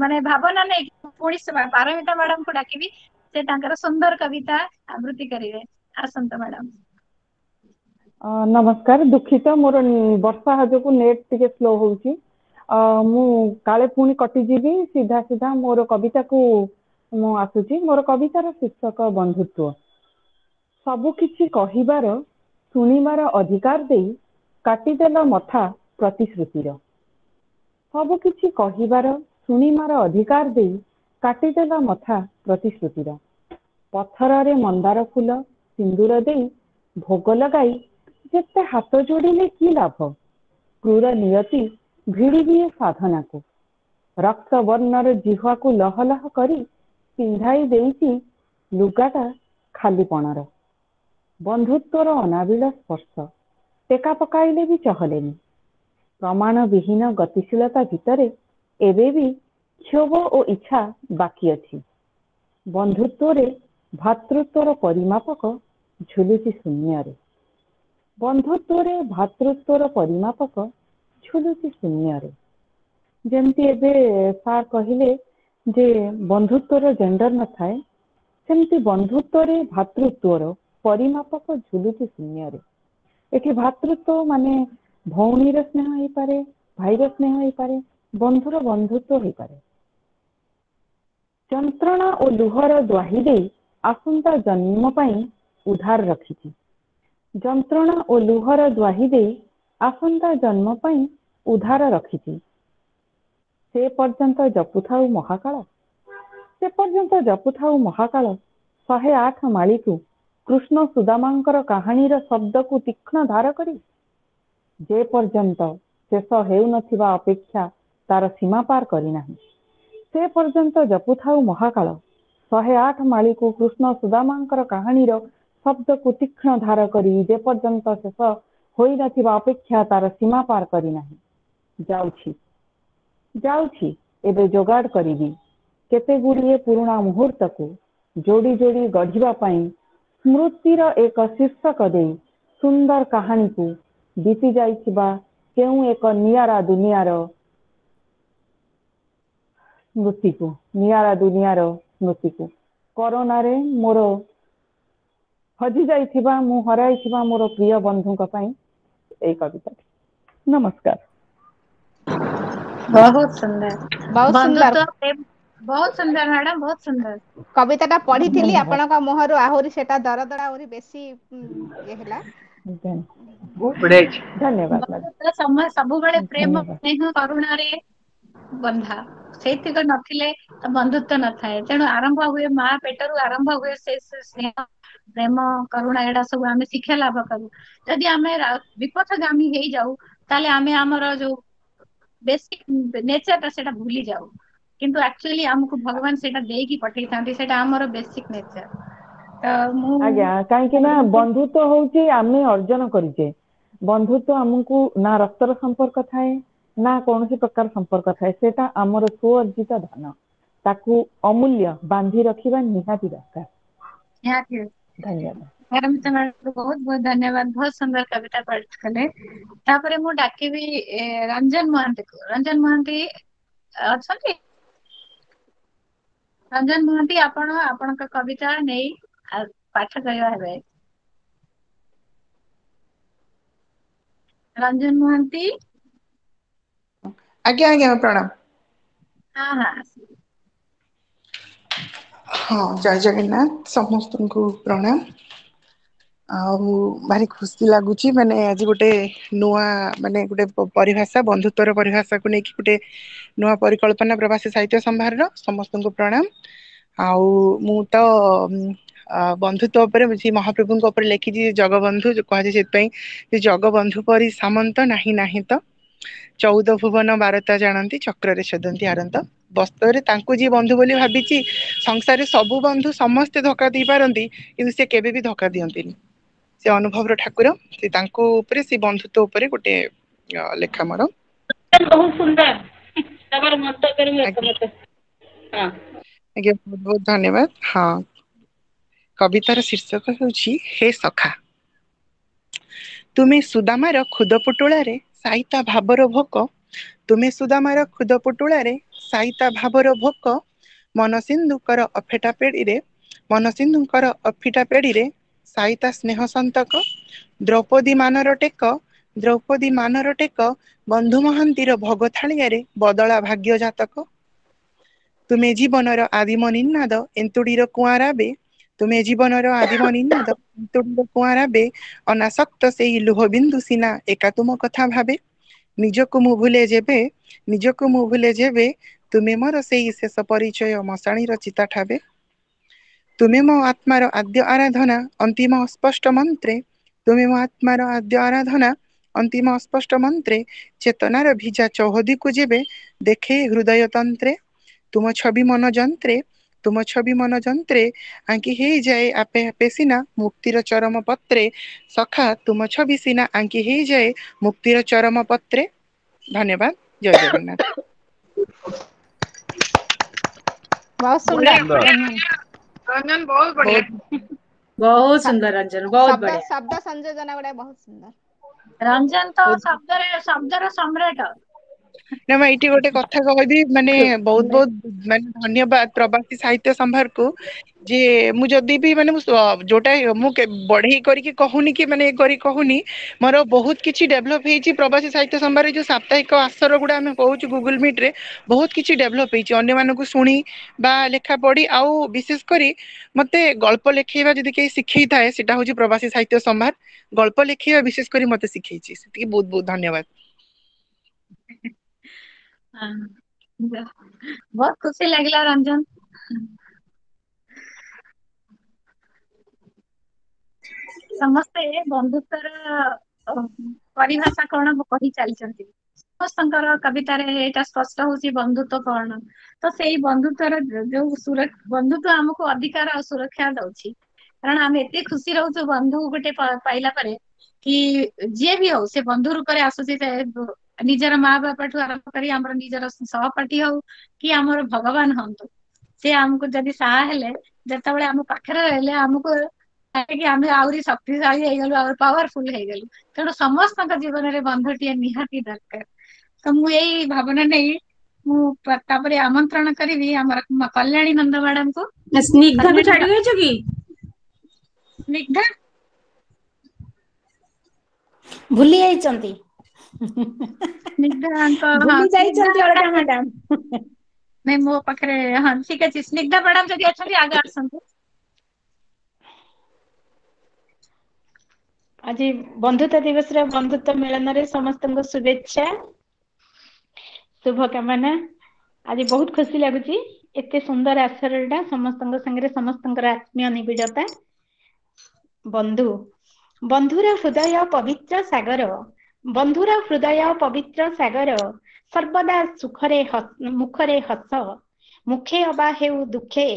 ମାନେ ଭାବନା ନେଇକି ପୁଣି ପାରମିତା ମ୍ୟାଡାମକୁ ଡାକିବି, ସେ ତାଙ୍କର ସୁନ୍ଦର କବିତା ଆବୃତ୍ତି କରିବେ। ଆସନ୍ତୁ ମ୍ୟାଡାମ। ନମସ୍କାର। ଦୁଃଖିତ, ମୋର ବର୍ଷା ଯୋଗୁ ନେଟ୍ ଟିକେ ସ୍ଲୋ ହଉଛି। ମୁଁ କାଳେ ପୁଣି କଟିଯିବି। ସିଧା ମୋର କବିତାକୁ ମୁଁ ଆସୁଛି। ମୋର କବିତାର ଶୀର୍ଷକ ବନ୍ଧୁତ୍ୱ। ସବୁ କିଛି କହିବାର ଶୁଣିବାର ଅଧିକାର ଦେଇ କାଟିଦେଲ ମଥା ପ୍ରତିଶ୍ରୁତିର। ସବୁ କିଛି କହିବାର ଶୁଣିବାର ଅଧିକାର ଦେଇ କାଟିଦେଲ ମଥା ପ୍ରତିଶ୍ରୁତିର। ପଥରରେ ମନ୍ଦାର ଫୁଲ ସିନ୍ଦୁର ଦେଇ ଭୋଗ ଲଗାଇ ଯେତେ ହାତ ଯୋଡ଼ିଲେ କି ଲାଭ? କ୍ରୂର ନିୟତି ଭିଡ଼ି ଦିଏ ସାଧନାକୁ। ରକ୍ତ ବର୍ଣ୍ଣର ଜିହ୍ୱାକୁ ଲହ ଲହ କରି ପିନ୍ଧାଇ ଦେଇଛି ଲୁଗାଟା ଖାଲିପଣର। ବନ୍ଧୁତ୍ୱର ଅନାବିଳ ସ୍ପର୍ଶ ଟେକା ପକାଇଲେ ବି ଚହଲେନି। ପ୍ରମାଣ ବିହୀନ ଗତିଶୀଳତା ଭିତରେ ଏବେ ବି କ୍ଷୋଭ ଓ ଇଚ୍ଛା ବାକି ଅଛି। ବନ୍ଧୁତ୍ୱରେ ଭାତୃତ୍ୱର ପରିମାପକ ଝୁଲୁଛି ଶୂନ୍ୟରେ। ବନ୍ଧୁତ୍ୱରେ ଭାତୃତ୍ୱର ପରିମାପକ ଝୁଲୁଛି ଶୂନ୍ୟରେ। ଯେମିତି ଏବେ ସାର୍ କହିଲେ ଯେ ବନ୍ଧୁତ୍ୱର ଜେଣ୍ଡର ନଥାଏ, ସେମିତି ବନ୍ଧୁତ୍ୱରେ ଭାତୃତ୍ୱର ପରିମାପକ ଝୁଲୁଛି ଶୂନ୍ୟରେ। ଏଠି ଭାତୃତ୍ୱ ମାନେ ଭଉଣୀର ସ୍ନେହ ହେଇପାରେ, ଭାଇର ସ୍ନେହ ହେଇପାରେ, ବନ୍ଧୁର ବନ୍ଧୁତ୍ୱ ହେଇପାରେ। ଯନ୍ତ୍ରଣା ଓ ଲୁହର ଦ୍ୱାହି ଦେଇ ଆସନ୍ତା ଜନ୍ମ ପାଇଁ ଉଧାର ରଖିଛି। ଯନ୍ତ୍ରଣା ଓ ଲୁହର ଦ୍ୱାହି ଦେଇ ଆସନ୍ତା ଜନ୍ମ ପାଇଁ ଉଧାର ରଖିଛି। ସେ ପର୍ଯ୍ୟନ୍ତ ଜପୁଥାଉ ମହାକାଳ, ସେ ପର୍ଯ୍ୟନ୍ତ ଜପୁଥାଉ ମହାକାଳ 108 ମାଳିକୁ କୃଷ୍ଣ ସୁଦାମାଙ୍କର କାହାଣୀର ଶବ୍ଦକୁ ତୀକ୍ଷ୍ଣ ଧାର କରି। ଯେ ପର୍ଯ୍ୟନ୍ତ ଶେଷ ହେଉନଥିବା ଅପେକ୍ଷା ତାର ସୀମା ପାର କରିନାହିଁ, ସେ ପର୍ଯ୍ୟନ୍ତ ଜପୁଥାଉ ମହାକାଳ 108 ମାଳିକୁ କୃଷ୍ଣ ସୁଦାମାଙ୍କର କାହାଣୀର ଶବ୍ଦକୁ ତୀକ୍ଷ୍ଣ ଧାର କରି। ଯେ ପର୍ଯ୍ୟନ୍ତ ଶେଷ ହୋଇନଥିବା ଅପେକ୍ଷା ତାର ସୀମା ପାର କରିନାହିଁ। ଯାଉଛି ଏବେ ଯୋଗାଡ଼ କରିବି କେତେ ଗୁଡ଼ିଏ ପୁରୁଣା ମୁହୂର୍ତ୍ତକୁ ଯୋଡ଼ି ଯୋଡ଼ି ଗଢ଼ିବା ପାଇଁ। ସ୍ମୃତିର ଏକ ଶୀର୍ଷକ ଦେଇ ସୁନ୍ଦର କାହାଣୀକୁ ବିତି ଯାଇଥିବା କେଉଁ ଏକ ନିଆରା ଦୁନିଆର ସ୍ମୃତିକୁ। କରୋନାରେ ମୋର ହଜି ଯାଇଥିବା, ମୁଁ ହରାଇଥିବା ମୋର ପ୍ରିୟ ବନ୍ଧୁଙ୍କ ପାଇଁ ଏଇ କବିତା। ନମସ୍କାର। ବହୁତ ସୁନ୍ଦର। ବହୁତ ସୁନ୍ଦର ବହୁତ ସୁନ୍ଦର ମ୍ୟାଡାମ, ବହୁତ ସୁନ୍ଦର। କବିତାଟା ପଢିଥିଲି, ଧନ୍ୟବାଦ। ଆପଣଙ୍କ ମୁହଁରୁ ଆହୁରି ସେଟା ଦରଦରା ଆହୁରି ବେଶୀ ଇଏ ହେଲା। ଧନ୍ୟବାଦ ମ୍ୟାଡ଼ାମ। ବନ୍ଧୁତ୍ୱ ସବୁବେଳେ ପ୍ରେମ, ଧନ୍ୟବାଦ। ସ୍ନେହ, କରୁଣାରେ ବନ୍ଧା। ସେଇତିକ ନଥିଲେ ତ ବନ୍ଧୁତ୍ୱ ନଥାଏ। ତେଣୁ ଆରମ୍ଭ ହୁଏ ମା ପେଟରୁ ଆରମ୍ଭ ହୁଏ ସେ ସ୍ନେହ, ପ୍ରେମ, କରୁଣା, ଏଇଟା ସବୁ ଆମେ ଶିକ୍ଷା ଲାଭ କରୁ। ଯଦି ଆମେ ବିପଥଗାମୀ ହେଇଯାଉ ତାହେଲେ ଆମେ ଆମର ଯୋଉ ବେସିକ ନେଚରଟା ସେଇଟା ଭୁଲି ଯାଉ। କିନ୍ତୁ ଆକ୍ଚୁଆଲି ଆମକୁ ଭଗବାନ ସେଇଟା ଦେଇକି ପଠେଇଥାନ୍ତି, ସେଇଟା ଆମର ବେସିକ ନେଚର। ତ ମୁଁ ଆଜ୍ଞା, କାହିଁକି ନା ବନ୍ଧୁତ୍ୱ ହଉଛି ଆମେ ଅର୍ଜନ କରିଛେ। ବନ୍ଧୁତ୍ୱ ଆମକୁ ନା ରକ୍ତର ସମ୍ପର୍କ ଥାଏ, ନା କୌଣସି ପ୍ରକାର ସମ୍ପର୍କ ଥାଏ। ସେଟା ଆମର ସୁଅର୍ଜିତ ଧନ। ତାକୁ ଅମୂଲ୍ୟ ବାନ୍ଧି ରଖିବା ନିହାତି ଦରକାର। ନିହାତି ଧନ୍ୟବାଦ। ବହୁତ ବହୁତ ଧନ୍ୟବାଦ। ବହୁତ ସୁନ୍ଦର କବିତା ପଢିଥିଲେ। ତାପରେ ମୁଁ ଡାକିବି ରଞ୍ଜନ ମହାନ୍ତିକୁ। ରଞ୍ଜନ ମହାନ୍ତି ଅଛନ୍ତି? ରଞ୍ଜନ ମହାନ୍ତି, ଆପଣ ଆପଣଙ୍କ କବିତା ନେଇ ପାଠ କରିବା ହେବେ। ରଞ୍ଜନ ମହାନ୍ତି। ଆଜ୍ଞା ଆଜ୍ଞା, ପ୍ରଣାମ। ହଁ ହଁ। ହଁ, ଜୟ ଜଗନ୍ନାଥ ସମସ୍ତଙ୍କୁ ପ୍ରଣାମ। ଆଉ ଭାରି ଖୁସି ଲାଗୁଛି, ମାନେ ଆଜି ଗୋଟେ ନୂଆ ମାନେ ଗୋଟେ ପରିଭାଷା, ବନ୍ଧୁତ୍ୱର ପରିଭାଷାକୁ ନେଇକି ଗୋଟେ ନୂଆ ପରିକଳ୍ପନା ପ୍ରବାସୀ ସାହିତ୍ୟ ସମ୍ଭାରର ସମସ୍ତଙ୍କୁ ପ୍ରଣାମ। ଆଉ ମୁଁ ତ ବନ୍ଧୁତ୍ୱ ଉପରେ ସେ ମହାପ୍ରଭୁଙ୍କ ଉପରେ ଲେଖିଛି ଜଗବନ୍ଧୁ କୁହାଯାଏ। ସେଥିପାଇଁ ଜଗବନ୍ଧୁ ପରି ସାମନ୍ତ ନାହିଁ ନାହିଁ ତ। 14 ଭୁବନ 12ତା ଜାଣନ୍ତି ଚକ୍ରରେ ଛେଦନ୍ତି ଆରନ୍ତ। ବାସ୍ତବରେ ତାଙ୍କୁ ଯିଏ ବନ୍ଧୁ ବୋଲି ଭାବିଛି, ସଂସାରରେ ସବୁ ବନ୍ଧୁ ସମସ୍ତେ ଧୋକା ଦେଇପାରନ୍ତି, କିନ୍ତୁ ସେ କେବେ ବି ଧୋକା ଦିଅନ୍ତିନି। ସେ ଅନୁଭବର ଠାକୁର, ସେ ତାଙ୍କ ଉପରେ, ସେ ବନ୍ଧୁତ୍ୱ ଉପରେ ଗୋଟେ ଲେଖା ମୋର। ବହୁତ ସୁନ୍ଦର, ତମର ମନ୍ତବ୍ୟରେ ମୁଁ ଏକମତ। ହଁ ଆଜ୍ଞା, ବହୁତ ବହୁତ ଧନ୍ୟବାଦ। ହଁ, କବିତାର ଶୀର୍ଷକ ହେଉଛି ହେ ସଖା। ତୁମେ ସୁଦାମାର ଖୁଦ ପୁଟୁଳାରେ ସାଇତା ଭାବର ଭୋକ, ତୁମେ ସୁଦାମାର ଖୁଦ ପୁଟୁଳାରେ ସାଇତା ଭାବର ଭୋକ, ମନସିନ୍ଧୁଙ୍କର ଅଫେଟା ପେଡିରେ, ମନସିନ୍ଧୁଙ୍କର ଅଫିଟା ପେଡିରେ ସାଇତା ସ୍ନେହ ସନ୍ତକ, ଦ୍ରୌପଦୀ ମାନର ଟେକ, ଦ୍ରୌପଦୀ ମାନର ଟେକ, ବନ୍ଧୁ ମହାନ୍ତିର ଭୋଗ ଥାଳିଆରେ ବଦଳା ଭାଗ୍ୟ ଜାତକ। ତୁମେ ଜୀବନର ଆଦିମ ନିନାଦ ଏନ୍ତୁଡିର କୁଆଁରାବେ, ତୁମେ ଜୀବନର ଆଦିମ ନିନାଦ ଏନ୍ତୁଡିର କୁଆଁରାବେ, ଅନାସକ୍ତ ସେଇ ଲୁହ ବିନ୍ଦୁ ସିନା ଏକା ତୁମ କଥା ଭାବେ। ନିଜକୁ ମୁଁ ଭୁଲେ ଯେବେ, ନିଜକୁ ମୁଁ ଭୁଲେ ଯେବେ, ତୁମେ ମୋର ସେଇ ଶେଷ ପରିଚୟ ମଶାଣିର ଚିତା ଠାବେ। ତୁମେ ମୋ ଆତ୍ମାର ଆଦ୍ୟ ଆରାଧନା ଅନ୍ତିମ ଅସ୍ପଷ୍ଟ ମନ୍ତ୍ରେ, ତୁମେ ମୋ ଆତ୍ମାର ଆଦ୍ୟ ଆରାଧନା ଅନ୍ତିମ ଅସ୍ପଷ୍ଟ ମନ୍ତ୍ରେ, ଚେତନାର ଭିଜା ଚୌହଦୀକୁ ଯେବେ ଦେଖେ ହୃଦୟ ତନ୍ତ୍ରେ, ତୁମ ଛବି ମନ ଯନ୍ତ୍ରେ, ତୁମ ଛବି ମନ ଯନ୍ତ୍ରେ, ଆଙ୍କି ହେଇଯାଏ ଆପେ ଆପେ ସିନା ମୁକ୍ତିର ଚରମ ପତ୍ରେ, ସଖା ତୁମ ଛବି ସିନା ଆଙ୍କି ହେଇଯାଏ ମୁକ୍ତିର ଚରମ ପତ୍ରେ। ଧନ୍ୟବାଦ। ଜୟ ଜଗନ୍ନାଥ। ବହୁତ ସୁନ୍ଦର ରଞ୍ଜନ। ରଞ୍ଜନ ବହୁତ ବଢିଆ। ବହୁତ ସୁନ୍ଦର ରଞ୍ଜନ, ବହୁତ ବଢିଆ। ଶବ୍ଦ ସଂଯୋଜନା ଗୁଡା ବହୁତ ସୁନ୍ଦର। ରଞ୍ଜନ ତ ଶବ୍ଦର ସମ୍ରାଟ। ନା ମୁଁ ଏଇଠି ଗୋଟେ କଥା କହିବି, ମାନେ ବହୁତ ବହୁତ ମାନେ ଧନ୍ୟବାଦ ପ୍ରବାସୀ ସାହିତ୍ୟ ସମ୍ଭାରକୁ, ଯେ ମୁଁ ଯଦି ବି ମାନେ ଯୋଉଟା ମୁଁ ବଢେଇ କରିକି କହୁନି କି ମାନେ କରି କହୁନି, ମୋର ବହୁତ କିଛି ଡେଭଲପ ହେଇଛି ପ୍ରବାସୀ ସାହିତ୍ୟ ସମ୍ଭାରରେ। ଯୋଉ ସାପ୍ତାହିକ ଆସର ଗୁଡା ଆମେ କହୁଛୁ ଗୁଗୁଲ ମିଟ ରେ, ବହୁତ କିଛି ଡେଭଲପ ହେଇଛି ଅନ୍ୟମାନଙ୍କୁ ଶୁଣି ବା ଲେଖା ପଢି। ଆଉ ବିଶେଷ କରି ମତେ ଗଳ୍ପ ଲେଖେଇବା ଯଦି କେହି ଶିଖେଇଥାଏ, ସେଟା ହଉଛି ପ୍ରବାସୀ ସାହିତ୍ୟ ସମ୍ଭାର। ଗଳ୍ପ ଲେଖେଇବା ବିଶେଷ କରି ମତେ ଶିଖେଇଛି, ସେତିକି ବହୁତ ବହୁତ ଧନ୍ୟବାଦ। ବହୁତ ଖୁସି ଲାଗିଲା ରଞ୍ଜନ। ସମସ୍ତେ ବନ୍ଧୁତ୍ୱର ପରିଭାଷା କଣ କହି ଚାଲିଛନ୍ତି। ସମସ୍ତଙ୍କର କବିତାରେ ଏଇଟା ସ୍ପଷ୍ଟ ହଉଛି ବନ୍ଧୁତ୍ୱ କଣ। ତ ସେଇ ବନ୍ଧୁତ୍ୱର ଯୋଉ ବନ୍ଧୁତ୍ୱ ଆମକୁ ଅଧିକାର ଆଉ ସୁରକ୍ଷା ଦଉଛି। କାରଣ ଆମେ ଏତେ ଖୁସି ରହୁଛୁ ବନ୍ଧୁ ଗୋଟେ ପାଇଲା ପରେ, କି ଯିଏ ବି ହଉ ସେ ବନ୍ଧୁ ରୂପରେ ଆସୁଛି। ନିଜର ମା ବାପାଠୁ ଆରମ୍ଭ କରି ଆମର ନିଜର ସହପାଠୀ ହଉ କି ଆମର ଭଗବାନ ହୁଅନ୍ତୁ, ସେ ଆମକୁ ଯଦି ସାହା ହେଲେ, ଯେତେବେଳେ ଆମ ପାଖରେ ରହିଲେ, ଆମକୁ ଆମେ ଆହୁରି ଶକ୍ତିଶାଳୀ ହେଇଗଲୁ, ଆହୁରି ପାୱାରଫୁଲ ହେଇଗଲୁ। ତେଣୁ ସମସ୍ତଙ୍କ ଜୀବନରେ ବନ୍ଧୁଟିଏ ନିହାତି ଦରକାର। ତ ମୁଁ ଏଇ ଭାବନା ନେଇ ମୁଁ ତାପରେ ଆମନ୍ତ୍ରଣ କରିବି ଆମର କଲ୍ୟାଣୀ ନନ୍ଦ ମ୍ୟାଡାମକୁ। ସ୍ନିଗ୍ଧାକୁ ଛାଡି ଦେଇଛ କି? ସ୍ନିଗ୍ଧା ଭୁଲି ଯାଇଛନ୍ତି, ସ୍ନିଗ୍ଧାଙ୍କ ଭୁଲି ଯାଇଛନ୍ତି ଅଲକା ମ୍ୟାଡାମ। ନାଇଁ ମୋ ପାଖରେ, ହଁ ଠିକ ଅଛି। ସ୍ନିଗ୍ଧା ମ୍ୟାଡାମ ଯଦି ଅଛନ୍ତି ଆଗ ଆସନ୍ତୁ। ଆଜି ବନ୍ଧୁତ୍ୱ ଦିବସରେ ବନ୍ଧୁତ୍ୱ ମିଳନରେ ସମସ୍ତଙ୍କୁ ଶୁଭେଚ୍ଛା, ଶୁଭକାମନା। ଆଜି ବହୁତ ଖୁସି ଲାଗୁଛି, ଏତେ ସୁନ୍ଦର ଆସରଟା, ସମସ୍ତଙ୍କ ସାଙ୍ଗରେ ସମସ୍ତଙ୍କର ଆତ୍ମୀୟ ନିବିଡତା। ବନ୍ଧୁ, ବନ୍ଧୁର ହୃଦୟ ପବିତ୍ର ସାଗର, ବନ୍ଧୁର ହୃଦୟ ପବିତ୍ର ସାଗର, ସର୍ବଦା ସୁଖରେ ମୁଖରେ ହସ, ମୁଖେ ଅବା ହେଉ ଦୁଃଖେ,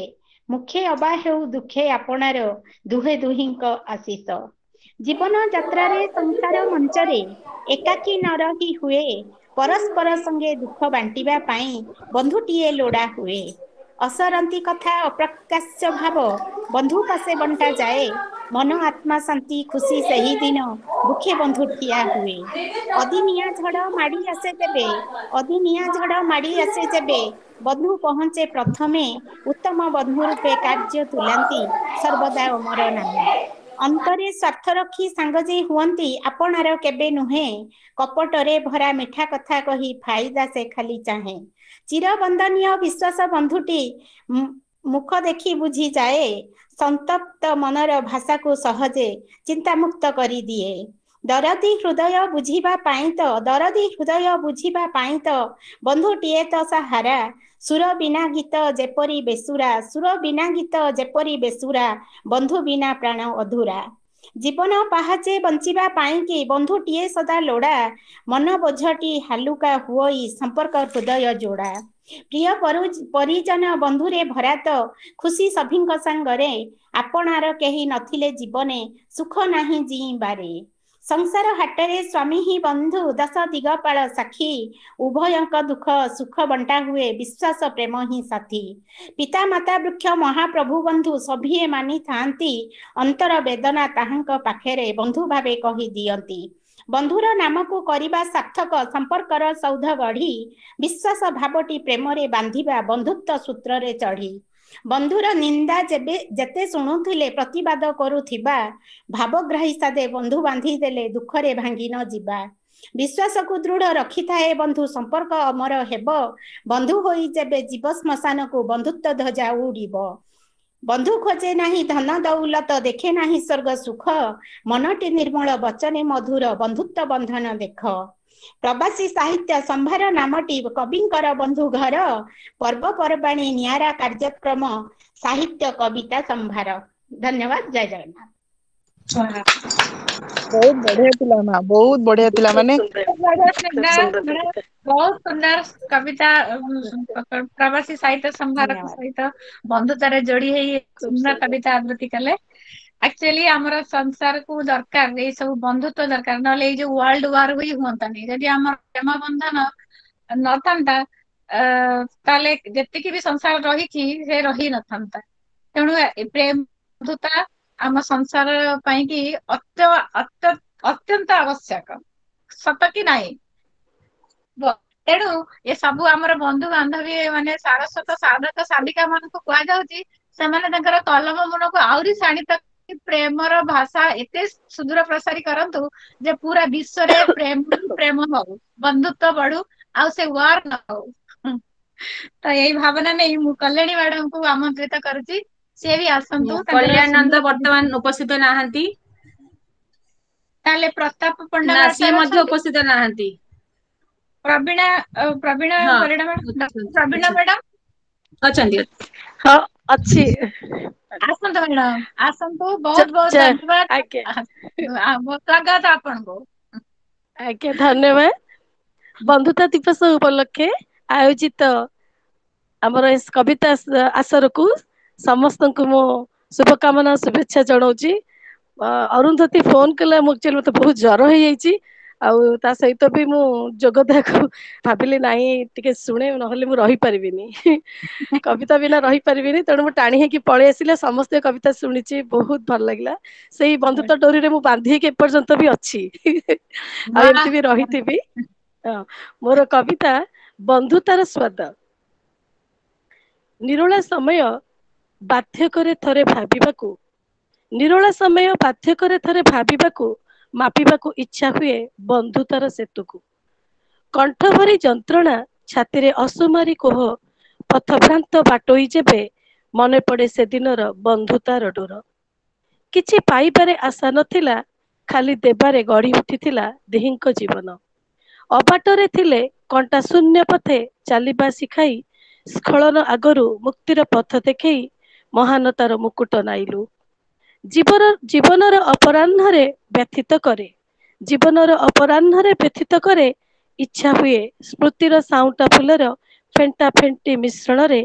ମୁଖେ ଅବା ହେଉ ଦୁଃଖେ ଆପଣାର, ଦୁହେଁ ଦୁହିଁଙ୍କ ଆଶିଷ। ଜୀବନ ଯାତ୍ରାରେ ସଂସାର ମଞ୍ଚରେ ଏକାକୀ ନ ରହି ହୁଏ, ପରସ୍ପର ସଙ୍ଗେ ଦୁଃଖ ବାଣ୍ଟିବା ପାଇଁ ବନ୍ଧୁଟିଏ ଲୋଡ଼ା ହୁଏ। ଅସରନ୍ତି କଥା ଅପ୍ରକାଶ୍ୟ ଭାବ ବନ୍ଧୁ ପାଶେ ବଣ୍ଟା ଯାଏ, ମନ ଆତ୍ମା ଶାନ୍ତି ଖୁସି ସେହି ଦିନ ଦୁଃଖେ ବନ୍ଧୁ ଠିଆ ହୁଏ। ଅଦିନିଆ ଝଡ଼ ମାଡ଼ି ଆସେ ଯେବେ, ଅଦିନିଆ ଝଡ଼ ମାଡ଼ି ଆସେ ଯେବେ, ବନ୍ଧୁ ପହଞ୍ଚେ ପ୍ରଥମେ, ଉତ୍ତମ ବନ୍ଧୁ ରୂପେ କାର୍ଯ୍ୟ ତୁଲାନ୍ତି ସର୍ବଦା ଅମର ନାମେ। ଅନ୍ତରେ ସ୍ୱାର୍ଥ ରଖି ସାଙ୍ଗ ଯେ ହୁଅନ୍ତି ଆପଣାର କେବେ ନୁହେଁ, କପଟରେ ଭରା ମିଠା କଥା କହି ଫାଇଦା ସେ ଖାଲି ଚାହେଁ। ଚିରବନ୍ଦନୀୟ ବିଶ୍ୱାସ ବନ୍ଧୁଟି ମୁଖ ଦେଖି ବୁଝିଯାଏ, ସନ୍ତପ୍ତ ମନର ଭାଷାକୁ ସହଜେ ଚିନ୍ତାମୁକ୍ତ କରିଦିଏ। ଦରଦୀ ହୃଦୟ ବୁଝିବା ପାଇଁ ତ, ଦରଦୀ ହୃଦୟ ବୁଝିବା ପାଇଁ ତ ବନ୍ଧୁଟିଏ ତ ସାହାରା, ସୁର ବିନା ଗୀତ ଯେପରି ବେସୁରା, ସୁର ବିନା ଗୀତ ଯେପରି ବେସୁରା, ବନ୍ଧୁ ବିନା ପ୍ରାଣ ଅଧୁରା। जीवन पाहाचे बंचिबा पाइंकी बंधुटीए सदा लोड़ा मन बोझटी हालुका हुई संपर्क हृदय जोड़ा प्रिय परिजन बंधुरे भरात खुशी सभिंक सांगरे आपणार केही नथिले जीवने सुख नाही जीबारे संसार हाटरे स्वामी ही बंधु दश दिगपाल साक्षी उभयंक दुख सुख बंटा हुए विश्वास प्रेम ही साथी पिता माता वृक्ष महाप्रभु बंधु सभिए मानि थांती अंतर वेदना ताहांक पाखेरे बंधु भावे कहि दियंती बंधुर नाम को करिबा सार्थक संपर्कर सौध गढ़ी विश्वास भावटी प्रेम रे बांधिबा बंधुत्व सूत्र रे चढ़ी बंधुर निंदा जेते शुणुथिले प्रतिवाद करुथिबा भावग्राही सादे बंधु बांधी देले दुखरे भांगी न जीवा विश्वास को दृढ़ रखी थाए बंधु संपर्क अमर हेब बंधु होई जेबे जीव श्मशान को बंधुत्व ध्वजा उड़ीब बंधु खोजे नाही धन दौलत देखे नाही स्वर्ग सुख मनटी निर्मल वचने मधुर बंधुत्व बंधन देख प्रवासी साहित्य संभार नामटी कविंकर बंधु घर पर्वपर्वाणी नियारा कार्यक्रम साहित्य कविता संभार धन्यवाद जय जगन्नाथ बहुत बढ़िया थिला माँ बहुत बढ़िया थिला माने बहुत सुंदर कविता प्रवासी साहित्य संभार सहित बंधुतारे जोड़ी है सुंदर कविता आवृत्ति कले एक्चुअली हमर संसार को दरकार ये सब बंधुत्व दरकार नले जो वर्ल्ड वार हुई हुंता नहीं यदि हमर प्रेम बंधन न थांता ताले जेतिकी भी संसार रही से रही न थांता तेणु प्रेम बंधुता आम संसार पाई कि अत्यंत आवश्यक सत कि नहीं तेणु ये सब आमर बंधु बांधवी माने सारस्वत साधक साधिका मान को कह जाउची सेमाने तंकर कलम मन को आउरी शाणित प्रेमर भाषा एते सुदूर प्रसारी करंतु जे पूरा विश्व रे प्रेम प्रेम हो बंधुत्व बढ़ू आ से वार न हो तो यही भावना नहीं मु कल्याणी मैडम को आमंत्रित करूची से भी आसंतु कल्याणानंद वर्तमान उपस्थित नाहंती ताले प्रताप पंडा ना सी मध्य उपस्थित नाहंती प्रवीणा प्रवीणा प्रवीणा मैडम अछंती हां अच्छी आसंतु मैडम आसंतु बहुत बहुत धन्यवाद स्वागत आपन को आज्ञा धन्यवाद बंधुता दिवस उपलक्षे आयोजित हमर इस कविता आसर को समस्त को मो शुभकामना शुभेच्छा जनाऊची अरुंधति फोन कला मुझे मत बहुत ज्वर हो जाइए आ सहित भी मु जोगदा को भाविली नहीं टिके शुणे नहले मु रही परिबिनी कविता बिना रही परिबिनी तेणु मु टाणी है कि पळे आसिले समस्त कविता शुणिची बहुत भल लागला सेही बंधुत्व डोरी रे मु बांधी के पर्यंत भी अच्छी आ एमती भी रहिथिबी मोर कविता बंधुतार स्वाद निरोला समय बाध्य करे थरे भाबिबाकू निरोला समय बाध्य करे थरे भाबिबाकू मापिबाकू इच्छा हुए बंधुतार सेतु कंठ भरी जंत्रणा छाती रे असुमारी कोह पथभ्रांत बाटोई जेबे मने पड़े से दिनर बंधुतार डोर किछि पाइबारे आशा नथिला खाली देबारे गढ़ी उठिथिला देहींक जीवन अबाटरे थिले कंटा शून्य पथे चलिबा शिखाई स्खलन आगरु मुक्तिर पथ देखई महानतार मुकुट नाइलु जीवनर अपराह्न व्यथित करे जीवनर अपराह्न व्यथित करे इच्छा हुए स्मृतिर साउंटा फुलर फेंटा फेंटी मिश्रण रे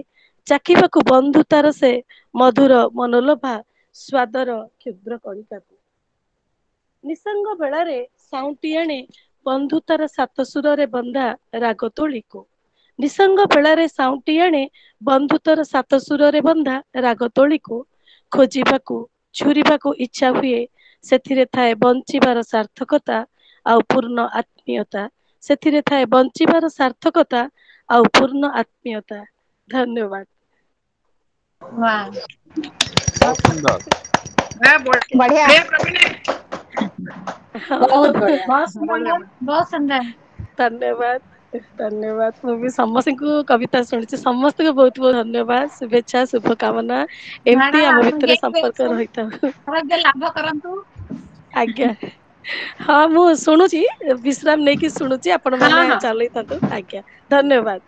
चाखिबाकू बंधुतार से मधुर मनोलोभा स्वादर क्षुद्र कणिका निसंग बेलारे साउंटी आणे बंधुतार सात सुर रे बंधा राग तोलिको निसंग बेलारे साउंटी आणे बंधुतार सात सुर रे बंधा राग तोलिको खोजिबाकू छुरीबाकू इच्छा हुए सेथिरे थाए बंचिबार सार्थकता आउ पूर्ण आत्मीयता सेथिरे थाए बंचिबार सार्थकता आउ पूर्ण आत्मीयता धन्यवाद वाह बहुत सुंदर बढ़िया बहुत बढ़िया बहुत सुंदर धन्यवाद धन्यवाद मु भी समस्त को कविता सुनिछि समस्त को बहुत बहुत धन्यवाद शुभेच्छा शुभकामना एमती हम भितर संपर्क रहिता आरोग्य लाभ करंतु आज्ञा हाँ मु सुनुछि विश्राम नै कि सुनुछि आपण माने चलै थांतु आज्ञा धन्यवाद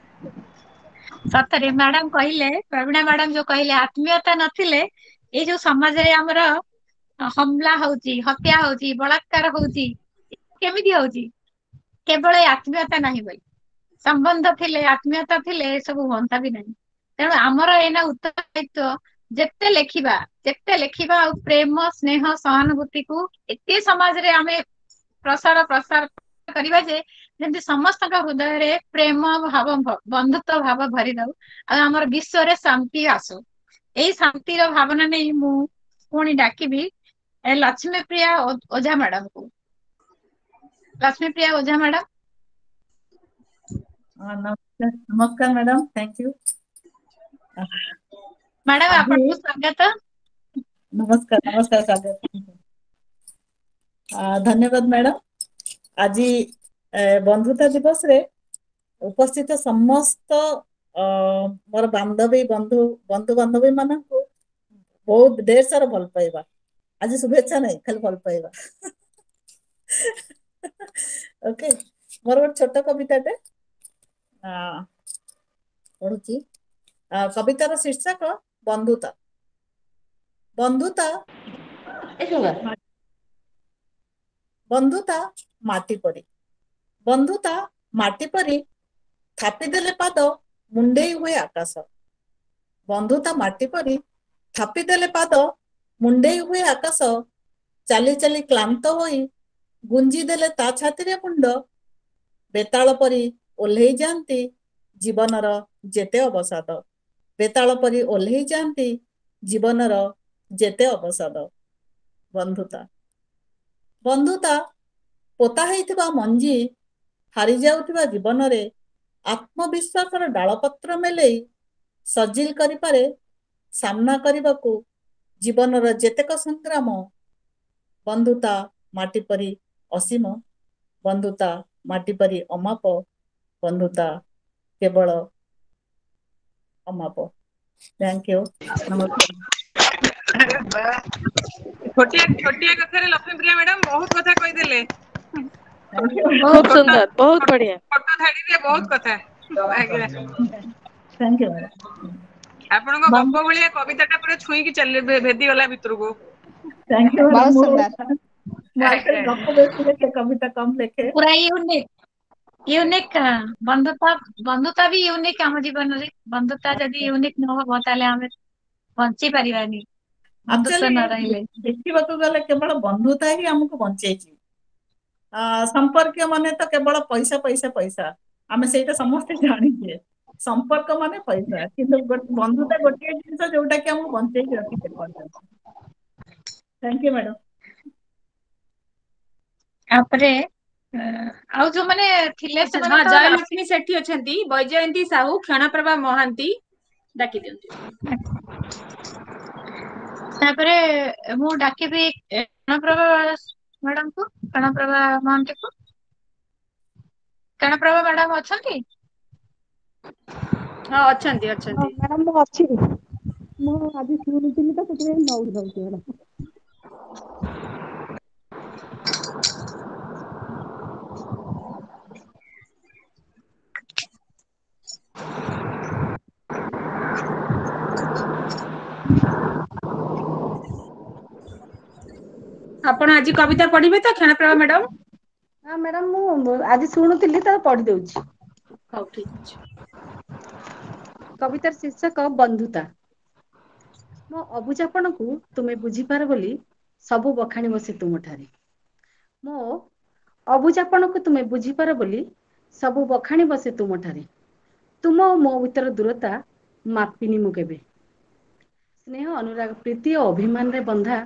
सतरे मैडम कहले प्रवीणा मैडम जो कहले आत्मीयता नथिले ए जो समाज रे हमर हमला होची हत्या होची बलात्कार होची केमिति होची केवल ए आत्मीयता नहीं बोली संबंध थिले आत्मीयता थिले सब हुंता भी नहीं तेणु आमर एना उत्तरदायित्व जेते लेखिबा आ प्रेम स्नेह सहानुभूति को एते समाज रे आमे प्रसार करवा जे जेमति समस्त हृदय रे प्रेम भाव बंधुत्व भाव भरी दउ आ हमर विश्व रे शांति आसु एई शांतिर भावना नै मु पुणी डाकिबी लक्ष्मी प्रिया ओझा मैडम को लक्ष्मी प्रिया ओझा मैडम नमस्कार नमस्कार मैडम थैंक यू मैडम आपको स्वागत नमस्कार नमस्कार स्वागत धन्यवाद मैडम आज बंधुता दिवस रे उपस्थित समस्त मोर बांधवी बंधु बंधु बांधवी मान को बहुत ढेर सारा भल पाइबा आज शुभेच्छा नहीं खाली भल पाइबा ओके मोर गोटे छोट कविताटे पढ़ुची कवितार शीर्षक बंधुता बंधुता बंधुता माटी परी बंधुता माटी परी थापी देले पाद मुंडेई हुए आकाश बंधुता माटी परी थापी देले पाद मुंडेई हुए आकाश चाली चाली क्लांत होई गुंजी देले ता छाती रे मुंड बेताल परी ओल्हेई जांती जीवनर जेते अवसाद बेताल परी ओल्हेई जांती जीवनर जेते अवसाद बंधुता बंधुता पोता हेइथिबा मंजी हारी जाउथिबा जीवन रे आत्मविश्वासर डालपत्र मेलेई सजिल करि पारे सामना करबाकू जीवनर जेतेक संग्राम बंधुता माटी परी असीम बंधुता माटी परी अमाप बंधुता केवल अमाप थैंक यू नमस्कार छोटिया छोटिया कथा रे लक्ष्मी प्रिया मैडम बहुत कथा कहि देले बहुत सुंदर बहुत बढ़िया फोटो धाड़ी रे बहुत कथा थैंक यू आपण को गप्प भलिया कविताटा पूरा छुई की चल भेदी गला भितर को थैंक यू बहुत सुंदर मार्केट गप्प बेसी के कविता कम लिखे पूरा यूनिक बंधुता भी यूनिक आम जीवन रे बंधुता जदि यूनिक न हो ताले हमें बंची परिवानी बंधुत्व न रहिले देखिबाकू गले केवल बंधुता ही हमको बंचेची संपर्क माने तो केवल पैसा पैसा पैसा आमे सेटा समस्त जानिछे संपर्क माने पैसा किंतु बंधुता गोटे जिंस जोटा कि हमको बंचेई रखी दे थैंक यू मैडम आपरे आउ जो माने थिले से हां जयलक्ष्मी सेठी अछंती वैजयंती साहू क्षणप्रभा महांती डाकी दियंती तापरे मु डाके भी क्षणप्रभा मैडम को क्षणप्रभा महांती को क्षणप्रभा मैडम अछंती हां अछंती अछंती मैडम मु अछि मु आज सुनिथिली तो सेते नौ रहउती मैडम आपण आज कविता पढ़िबे तो क्षणप्रभा मैडम हां मैडम मु आज सुनुथिली तो पढ़ी देउची हां ठीक अछि कवितार शीर्षक बंधुता मो अबुझापन को तुमे बुझी पार बोली सबु बखाणी बसे तुमठारे मो अबुझापन को तुमे बुझी पार बोली सबु बखाणी बसे तुमठारे तुम मो भीतर दूरता मापिनी मु केबे स्नेह अनुराग प्रीति और अभिमान रे बंधा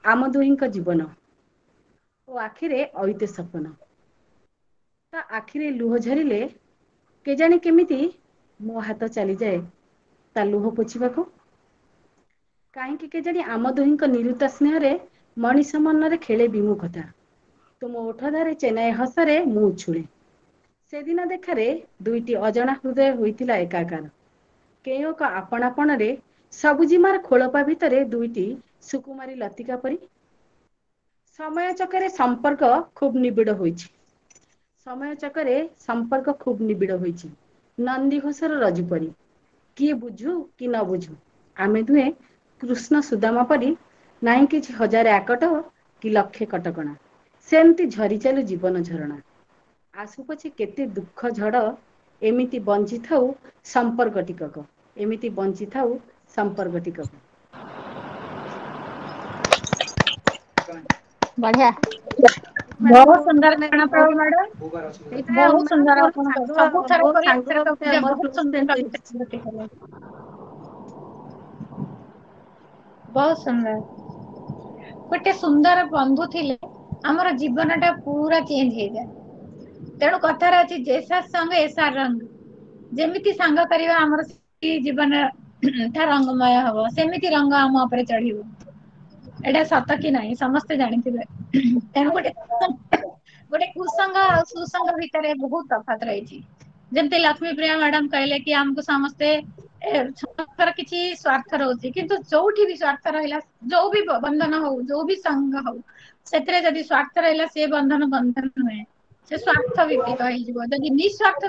आम दुहींक जीवन ओ आखिरे अइते सपन ता आखिरे लुह झरिले केजाणी केमिति मो हाथ चली जाए ता लुह पोछिबाको काहेकि केजाणी आम दुहींक निरुता स्नेह रे मनीष मन रे खेले विमुखता तुम ओठधारे चेन्नई हसरे मु छुळे से दिन देखारे दुईटी अजणा हृदय होइतिला एकाकार केयो का आपणापण रे सबुजिमार खोलपा भितरे दुईटी सुकुमारी लतिका परी समय चक्रे संपर्क खूब निबिड़ होइछि समय चक्रे संपर्क खूब निबिड़ होइछि नंदी घोषर रजू परी किए बुझू कि न बुझू आमे दुहे कृष्ण सुदामा परी ନାହିଁ କିଛି ହଜାରେ ଆକଟ କି ଲକ୍ଷେ କଟକଣା, ସେମିତି ଝରି ଚାଲୁ ଜୀବନ ଝରଣା। ଆସୁ ପଛେ କେତେ ଦୁଃଖ ଝଡ଼, ଏମିତି ବଞ୍ଚିଥାଉ ସମ୍ପର୍କ ଟିକକ, ଏମିତି ବଞ୍ଚିଥାଉ ସମ୍ପର୍କ ଟିକକ। ବଢିଆ, ମ୍ୟାଡାମ ବହୁତ ବହୁତ ସୁନ୍ଦର ମାନେ ପ୍ରଣାମ ମ୍ୟାଡାମ, ସେଇଟା ବହୁତ ମ୍ୟାଡାମ ସୁନ୍ଦର ମୋର ଆପଣଙ୍କ ସାଙ୍ଗ ସବୁଥର ମୋ ପରି ସାଙ୍ଗ ଏଥରକ ଗୋଟେ ପୂଜା ମୋର ବହୁତ କ୍ଲୋଜ ସୁନ୍ଦର ଫ୍ରେଣ୍ଡ କବିତା ସୃଷ୍ଟି କଲେ। ବହୁତ ସୁନ୍ଦର, ଗୋଟେ ସୁନ୍ଦର ବନ୍ଧୁ ଥିଲେ ଆମର ଜୀବନ ଟା ପୁରା ଚେଞ୍ଜ ହେଇଯାଏ। ତେଣୁ କଥାରେ ଅଛି ଜैସା ସଙ୍ଗ ଏସା ରଙ୍ଗ, ଯେମିତି ସାଙ୍ଗ କରିବା ଆମର ଜୀବନ ଟା ରଙ୍ଗମୟ ହବ, ସେମିତି ରଙ୍ଗ ଆମ ଉପରେ ଚଢିବ। ଏଇଟା ସତ କି ନାହିଁ ସମସ୍ତେ ଜାଣିଥିବେ। ତେଣୁ ଗୋଟେ କୁସଙ୍ଗ ଆଉ ସୁସଙ୍ଗ ଭିତରେ ବହୁତ ତଫାତ ରହିଛି। ଯେମିତି ଲକ୍ଷ୍ମୀପ୍ରିୟା ମ୍ୟାଡାମ କହିଲେ କି ଆମକୁ ସମସ୍ତେ ସମସ୍ତଙ୍କର କିଛି ସ୍ଵାର୍ଥ ରହୁଛି, କିନ୍ତୁ ଯୋଉଠି ବି ସ୍ଵାର୍ଥ ରହିଲା, ଯୋଉ ବି ବନ୍ଧନ ହଉ, ଯୋଉ ବି ସଂଘ ହଉ, ସେଥିରେ ଯଦି ସ୍ଵାର୍ଥ ରହିଲା ସେ ବନ୍ଧନ ବନ୍ଧନ ନୁହେଁ, ସେ ସ୍ଵାର୍ଥ ଭିତ୍ତିକ ହେଇଯିବ। ଯଦି ନିଃସ୍ଵାର୍ଥ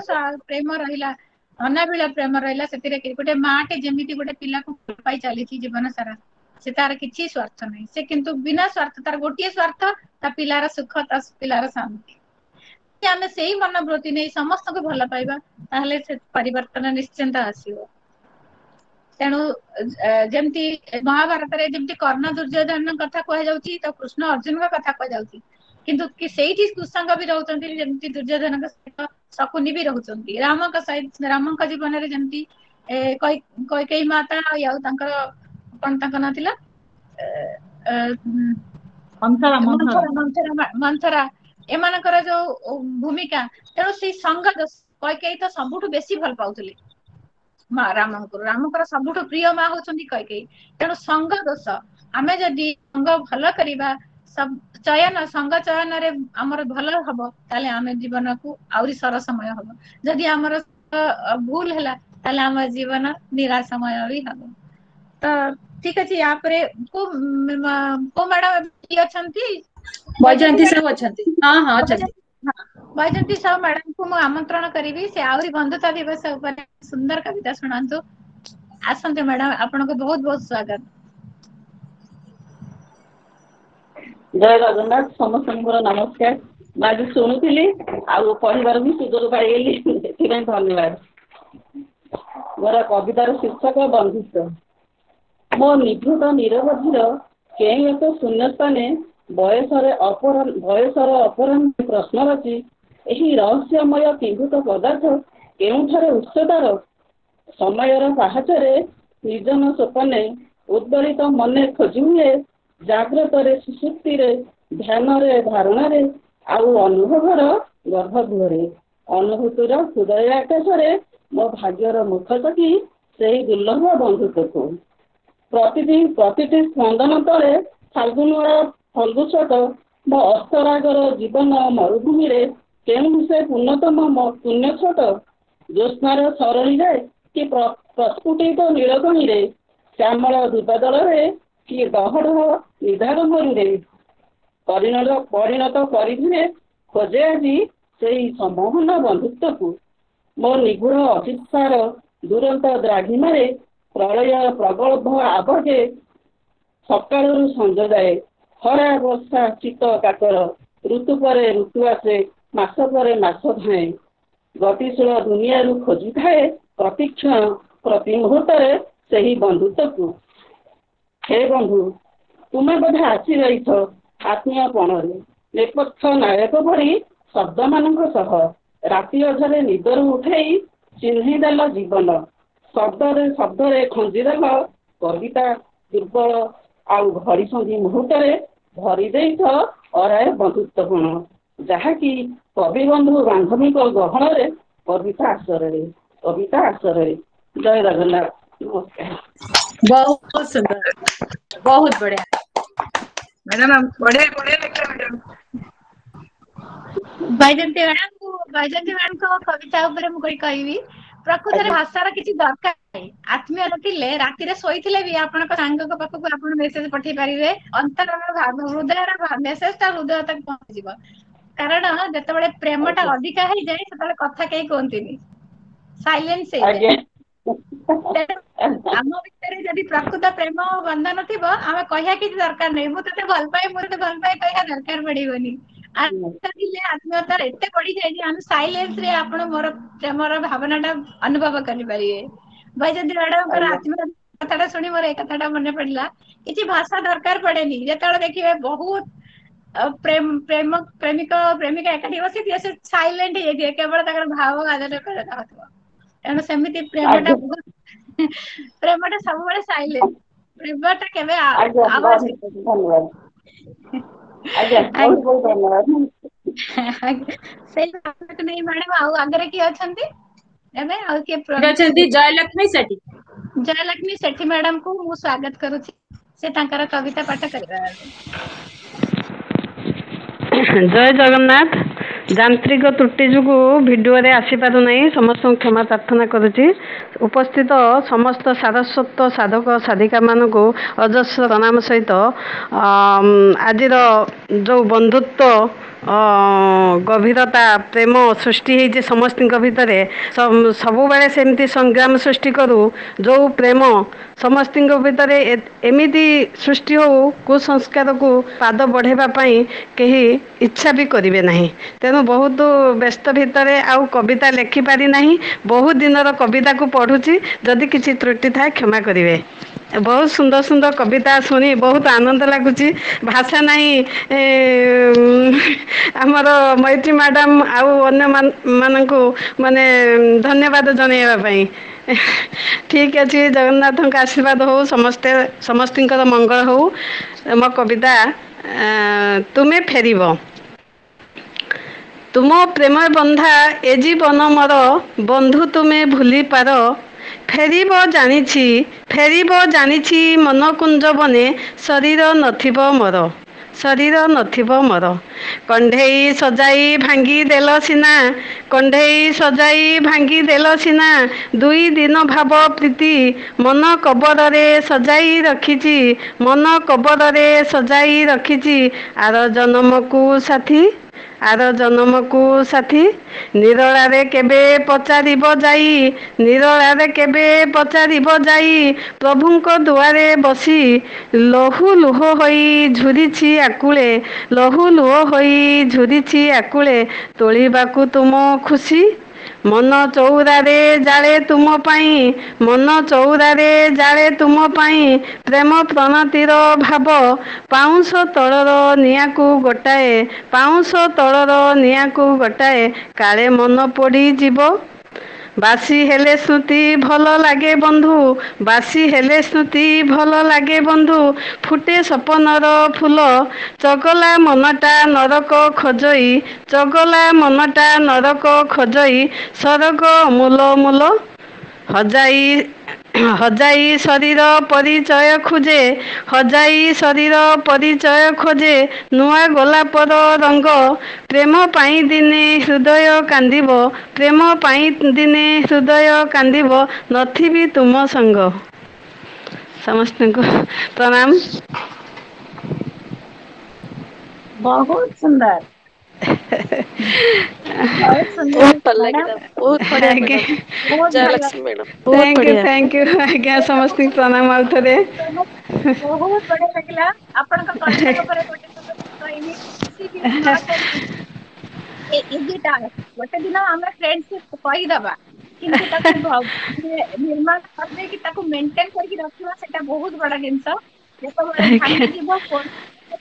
ପ୍ରେମ ରହିଲା, ଅନାବିଳ ପ୍ରେମ ରହିଲା, ସେଥିରେ ଗୋଟେ ମା ଟେ ଯେମିତି ଗୋଟେ ପିଲାକୁ ଭଲ ପାଇ ଚାଲିଛି ଜୀବନ ସାରା, ସେ ତାର କିଛି ସ୍ଵାର୍ଥ ନାହିଁ, ସେ କିନ୍ତୁ ବିନା ସ୍ଵାର୍ଥ, ତାର ଗୋଟିଏ ସ୍ଵାର୍ଥ ତା ପିଲାର ସୁଖ, ତା ପିଲାର ଶାନ୍ତି। ଆମେ ସେଇ ମନୋବୃତ୍ତି ନେଇ ସମସ୍ତଙ୍କୁ ଭଲ ପାଇବା, ତାହେଲେ ସେ ପରିବର୍ତ୍ତନ ନିଶ୍ଚିନ୍ତ ଆସିବ। ତେଣୁ ଯେମିତି ମହାଭାରତରେ ଯେମିତି କର୍ଣ୍ଣ ଦୁର୍ଯ୍ୟୋଧନ କଥା କୁହାଯାଉଛି, ତ କୃଷ୍ଣ ଅର୍ଜୁନଙ୍କ କଥା କୁହାଯାଉଛି, କିନ୍ତୁ ସେଇଠି କୁସଙ୍ଗ ବି ରହୁଛନ୍ତି, ଯେମିତି ଦୁର୍ଯ୍ୟୋଧନଙ୍କ ସହିତ ଶକୁନି ବି ରହୁଛନ୍ତି। ରାମଙ୍କ ଜୀବନରେ ଯେମିତି କୈକେୟୀ ମାତା ଆଉ ତାଙ୍କର କଣ ତାଙ୍କ ନାଁ ଥିଲା, ମନ୍ଥରା, ଏମାନଙ୍କର ଯୋଉ ଭୂମିକା, ତେଣୁ ସେଇ ସଙ୍ଗ କୈକେୟୀ ତ ସବୁଠୁ ବେଶୀ ଭଲ ପାଉଥିଲେ ମା ରାମଙ୍କୁ, ରାମଙ୍କର ସବୁଠୁ ପ୍ରିୟ ମା ହଉଛନ୍ତି କୈକେୟୀ। ତେଣୁ ସଙ୍ଗ ଦୋଷ, ଆମେ ଯଦି ସଙ୍ଗ ଭଲ କରିବା, ସଙ୍ଗ ଚୟନରେ ଆମର ଭଲ ହବ, ତାହେଲେ ଆମେ ଜୀବନକୁ ଆହୁରି ସରସମୟ ହବ। ଯଦି ଆମର ଭୁଲ ହେଲା, ତାହେଲେ ଆମ ଜୀବନ ନିରାଶମୟ ବି ହବ। ତ ଠିକ ଅଛି, ୟାପରେ କୋଉ ମ୍ୟାଡାମ ଫ୍ରି ଅଛନ୍ତି? ବୈଜୟନ୍ତୀ ସାହୁ ଅଛନ୍ତି, ହଁ ହଁ ଅଛନ୍ତି। ବୈଜୟନ୍ତୀ ସାହୁ ମ୍ୟାଡାମଙ୍କୁ ମୁଁ ଆମନ୍ତ୍ରଣ କରିବି, ସେ ଆହୁରି ବନ୍ଧୁତା ଦିବସ ଉପରେ ସୁନ୍ଦର କବିତା ଶୁଣାନ୍ତୁ। ଆସନ୍ତୁ ମ୍ୟାଡାମ, ଆପଣଙ୍କୁ ବହୁତ ବହୁତ ସ୍ୱାଗତ। ଜୟ ଜଗନ୍ନାଥ, ସମସ୍ତଙ୍କର ନମସ୍କାର। ମୁଁ ଆଜି ଶୁଣୁଥିଲି ଆଉ କହିବାର ବି ସୁଯୋଗ ପାଇଗଲି, ସେଥିପାଇଁ ଧନ୍ୟବାଦ। ମୋର କବିତାର ଶୀର୍ଷକ ବନ୍ଧୁତ୍ୱ। ମୋ ନିଭୃତ ନିରବଧିର କେଉଁ ଏକ ଶୂନ୍ୟ ସ୍ଥାନେ ବୟସର ଅପରାହ୍ନ ପ୍ରଶ୍ନ ରଚି, ଏହି ରହସ୍ୟମୟ କିମ୍ଭୂତ ପଦାର୍ଥ କେଉଁଠାରେ ଉଚ୍ଚତାର, ସମୟର ସାହାଯ୍ୟରେ ନିର୍ଜନ ସୋପାନେ ଉଦ୍ବେଳିତ ମନେ ଖୋଜି ହୁଏ, ଜାଗ୍ରତରେ ସୁଷୁପ୍ତିରେ, ଧ୍ୟାନରେ ଧାରଣାରେ, ଆଉ ଅନୁଭବର ଗର୍ଭଗୃହରେ। ଅନୁଭୂତିର ହୃଦୟ ଆକାଶରେ ମୋ ଭାଗ୍ୟର ମୁଖ ସଖୀ ସେହି ଦୁର୍ଲଭ ବନ୍ଧୁତ୍ୱକୁ। ପ୍ରତିଟି ସ୍ପନ୍ଦନ ତଳେ ଫଲ୍ଗୁସ୍ରୋତ, ମୋ ଅସ୍ତରାଗର ଜୀବନ ମରୁଭୂମିରେ କେଉଁ ସେ ପୂର୍ଣ୍ଣତମ ପୁଣ୍ୟ ଛୋଟ, ଜ୍ୟୋତ୍ସ୍ନାର ସରଳୀରେ କି ପ୍ରସ୍ଫୁଟିତ ନୀଳକଣିରେ, ଶ୍ୟାମଳ ଧୂପଦଳରେ କି ଦହଢ଼ ନିଧାର ମରୁରେ, ପରିଣତ କରିଥିଲେ ଖୋଜେ ଆଜି ସେଇ ସମ୍ମୋହନ ବନ୍ଧୁତ୍ୱକୁ। ମୋ ନିଗୁଢ଼ ଅଚିତ୍ସାର ଦୁରନ୍ତ ଦ୍ରାଘିମାରେ ପ୍ରଳୟ ପ୍ରଗଳ୍ଭ ଆବଜେ, ସକାଳରୁ ସଞ୍ଜ ଯାଏ, ଖରା ବର୍ଷା ଶୀତ କାକର, ଋତୁ ପରେ ଋତୁ ଆସେ, ମାସ ପରେ ମାସ ଧାଏଁ, ଗତିଶୀଳ ଦୁନିଆରୁ ଖୋଜିଥାଏ ପ୍ରତିକ୍ଷଣ ପ୍ରତି ମୁହୂର୍ତ୍ତରେ ସେହି ବନ୍ଧୁତ୍ୱକୁ। ହେ ବନ୍ଧୁ, ତୁମେ ବୋଧେ ଆସିଯାଇଛ ଆତ୍ମୀୟପଣରେ, ନେପଥ୍ୟ ନାୟକ ଭଳି ଶବ୍ଦମାନଙ୍କ ସହ, ରାତି ଅଧରେ ନିଦରୁ ଉଠେଇ ଚିହ୍ନି ଦେଲ ଜୀବନ, ଶବ୍ଦରେ ଖଞ୍ଜିଦେଲ କବିତା ଦୁର୍ବଳ ଆଉ ଘଡ଼ିସନ୍ଧି ମୁହୂର୍ତ୍ତରେ ଭରି ଦେଇଛ ଅରାୟ ବନ୍ଧୁତ୍ୱପଣ, ଯାହାକି କବିବନ୍ଧୁ ବାନ୍ଧବୀଙ୍କ ଗହଣରେ କବିତା ଆସରରେ। ଜୟ ଜଗନ୍ନାଥ, ନମସ୍କାର। ବହୁତ ସୁନ୍ଦର, ବହୁତ ବଢିଆ ମ୍ୟାଡାମ, ବଢିଆ ବଢିଆ ଲେଖିଲା ମ୍ୟାଡାମ। ବୈଜୟନ୍ତୀ ମ୍ୟାଡାମଙ୍କ କବିତା ଉପରେ ମୁଁ କହିବି, ପ୍ରକୃତରେ ଭାଷାର କିଛି ଦରକାର ନାହିଁ। ଆତ୍ମୀୟ ଥିଲେ ରାତିରେ ଶୋଇଥିଲେ ବି ଆପଣଙ୍କ ସାଙ୍ଗଙ୍କ ପାଖକୁ ଆପଣ ମେସେଜ ପଠେଇ ପାରିବେ, ଅନ୍ତରର ହୃଦୟର ମେସେଜ ଟା ହୃଦୟ ତକ ପହଞ୍ଚିଯିବ। କାରଣ ଯେତେବେଳେ ପ୍ରେମ ଟା ଅଧିକା ହେଇଯାଏ, ସେତେବେଳେ କଥା କେହି କୁହନ୍ତିନି, ସାଇଲେନ୍ସ ହେଇଯାଏ। ଆମ ଭିତରେ ଯଦି ପ୍ରକୃତ ପ୍ରେମ ବନ୍ଧନ ଥିବ ଆମେ କହିବା କିଛି ଦରକାର ନାହିଁ ମୁଁ ତତେ ଭଲ ପାଏ ମୁଁ ତତେ ଭଲ ପାଏ କହିବା ଦରକାର ପଡିବନି। ଥିଲେ ଆତ୍ମୀୟତା ଏତେ ବଢିଯାଏ ଯେ ଆମେ ସାଇଲେନ୍ସ ରେ ଆପଣ ମୋର ପ୍ରେମର ଭାବନା ଟା ଅନୁଭବ କରିପାରିବେ। ବୈଜୟନ୍ତୀ ମ୍ୟାଡମଙ୍କର ଆତ୍ମୀୟ କଥାଟା ଶୁଣି ମୋର ଏ କଥାଟା ମନେ ପଡିଲା କିଛି ଭାଷା ଦରକାର ପଡେନି ଯେତେବେଳେ ଦେଖିବେ ବହୁତ ପ୍ରେମିକ ପ୍ରେମିକା ଏକାଠି ବସିଥିବେ ସେ ସାଇଲେଣ୍ଟ ହେଇଯାଇଥିବେ କେବଳ ତାଙ୍କର ଭାବ ଆଦାନ ପ୍ରଦାନ ହଉଥିବ। ତେଣୁ ସେମିତି ପ୍ରେମଟା ବହୁତ ପ୍ରେମଟା ସବୁବେଳେ ସାଇଲେଣ୍ଟ ପ୍ରେମଟା କେବେ ଆୱାଜ ଧନ୍ୟବାଦ ଆଜ୍ଞା ବହୁତ ବହୁତ ଧନ୍ୟବାଦ। ସେଇ ଭାବନାକୁ ନେଇ ମ୍ୟାଡାମ ଆଉ ଆଗରେ କିଏ ଅଛନ୍ତି ଏବେ ଆଉ କିଏ ଅଛନ୍ତି ଜୟଲକ୍ଷ୍ମୀ ସେଠୀ। ଜୟଲକ୍ଷ୍ମୀ ସେଠୀ ମ୍ୟାଡାମକୁ ମୁଁ ସ୍ୱାଗତ କରୁଛି ସେ ତାଙ୍କର କବିତା ପାଠ କରିବା। ଜୟ ଜଗନ୍ନାଥ। ଯାନ୍ତ୍ରିକ ତ୍ରୁଟି ଯୋଗୁଁ ଭିଡ଼ିଓରେ ଆସିପାରୁନାହିଁ ସମସ୍ତଙ୍କୁ କ୍ଷମା ପ୍ରାର୍ଥନା କରୁଛି। ଉପସ୍ଥିତ ସମସ୍ତ ସାରସ୍ୱତ ସାଧକ ସାଧିକାମାନଙ୍କୁ ଅଜସ୍ର ପ୍ରଣାମ ସହିତ ଆଜିର ଯେଉଁ ବନ୍ଧୁତ୍ୱ ଗଭୀରତା ପ୍ରେମ ସୃଷ୍ଟି ହେଇଛି ସମସ୍ତଙ୍କ ଭିତରେ ସବୁବେଳେ ସେମିତି ସଂଗ୍ରାମ ସୃଷ୍ଟି କରୁ ଯେଉଁ ପ୍ରେମ ସମସ୍ତଙ୍କ ଭିତରେ ଏମିତି ସୃଷ୍ଟି ହଉ କୁସଂସ୍କାରକୁ ପାଦ ବଢ଼ାଇବା ପାଇଁ କେହି ଇଚ୍ଛା ବି କରିବେ ନାହିଁ। ତେଣୁ ବହୁତ ବ୍ୟସ୍ତ ଭିତରେ ଆଉ କବିତା ଲେଖିପାରି ନାହିଁ ବହୁତ ଦିନର କବିତାକୁ ପଢ଼ୁଛି ଯଦି କିଛି ତ୍ରୁଟି ଥାଏ କ୍ଷମା କରିବେ। ବହୁତ ସୁନ୍ଦର ସୁନ୍ଦର କବିତା ଶୁଣି ବହୁତ ଆନନ୍ଦ ଲାଗୁଛି ଭାଷା ନାହିଁ ଆମର ମୈତ୍ରୀ ମ୍ୟାଡ଼ାମ ଆଉ ଅନ୍ୟ ମାନଙ୍କୁ ମାନେ ଧନ୍ୟବାଦ ଜଣାଇବା ପାଇଁ। ଠିକ୍ ଅଛି ଜଗନ୍ନାଥଙ୍କ ଆଶୀର୍ବାଦ ହଉ ସମସ୍ତଙ୍କର ମଙ୍ଗଳ ହଉ। ମୋ କବିତା ତୁମେ ଫେରିବ। ତୁମ ପ୍ରେମ ବନ୍ଧା ଏ ଜୀବନ ମୋର ବନ୍ଧୁ ତୁମେ ଭୁଲି ପାର ଫେରିବ ଜାଣିଛି ମନ କୁଞ୍ଜ ବନେ ଶରୀର ନଥିବ ମୋର କଣ୍ଢେଇ ସଜାଇ ଭାଙ୍ଗି ଦେଲ ସିନା ଦୁଇ ଦିନ ଭାବ ପ୍ରୀତି ମନ କବରରେ ସଜାଇ ରଖିଛି ଆର ଜନମକୁ ସାଥୀ ନିରଳାରେ କେବେ ପଚାରିବ ଯାଇ ପ୍ରଭୁଙ୍କ ଦୁଆରେ ବସି ଲହୁ ଲୁହ ହୋଇ ଝୁରିଛି ଆକୁଳେ ତୋଳିବାକୁ ତୁମ ଖୁସି ମନ ଚଉରାରେ ଜାଳେ ତୁମ ପାଇଁ ପ୍ରେମ ପ୍ରଣତିର ଭାବ ପାଉଁଶ ତଳର ନିଆଁକୁ ଗୋଟାଏ କାଳେ ମନ ପୋଡ଼ିଯିବ ବାସି ହେଲେ ସ୍ମୃତି ଭଲ ଲାଗେ ବନ୍ଧୁ ଫୁଟେ ସପନର ଫୁଲ ଚଗଲା ମନଟା ନରକ ଖୋଜଇ ସରଗ ମୂଲ ହଜାଇ ଶରୀର ପରିଚୟ ଖୋଜେ ନୂଆ ଗୋଲାପର ରଙ୍ଗ ପ୍ରେମ ପାଇଁ ଦିନେ ହୃଦୟ କାନ୍ଦିବ ନଥିବି ତୁମ ସଙ୍ଗ। ସମସ୍ତଙ୍କୁ ପ୍ରଣାମ। ବହୁତ ସୁନ୍ଦର ବହୁତ ସୁନ୍ଦର ବହୁତ ଭଲ ମ୍ୟାଡାମ ଲାଗିଲା ବହୁତ ବଢିଆ ଆଜ୍ଞା ମ୍ୟାଡାମ ବହୁତ ଭଲ ଜୟଲକ୍ଷ୍ମୀ ମ୍ୟାଡାମ ବହୁତ ବଢିଆ। ଥ୍ୟାଙ୍କ ୟୁ ଆଜ୍ଞା ସମସ୍ତଙ୍କୁ ପ୍ରଣାମ ଆଉଥରେ। ବହୁତ ବଢିଆ ଲାଗିଲା ଆପଣଙ୍କ କଣ୍ଠ ଉପରେ ଗୋଟେ କହିବି କିଛି ବି ନ କରିକି ଗୋଟେ ଦିନ ଆମେ ଫ୍ରେଣ୍ଡସିପ କହିଦବା କିନ୍ତୁ ତାକୁ ନିର୍ମାଣ କରିଦେଇକି ତାକୁ ମେଣ୍ଟେନ କରିକି ରଖିବା ସେଟା ବହୁତ ବଡ ଜିନିଷ। ଯେତେବେଳେ ଆଜ୍ଞା ଭାଙ୍ଗିଯିବ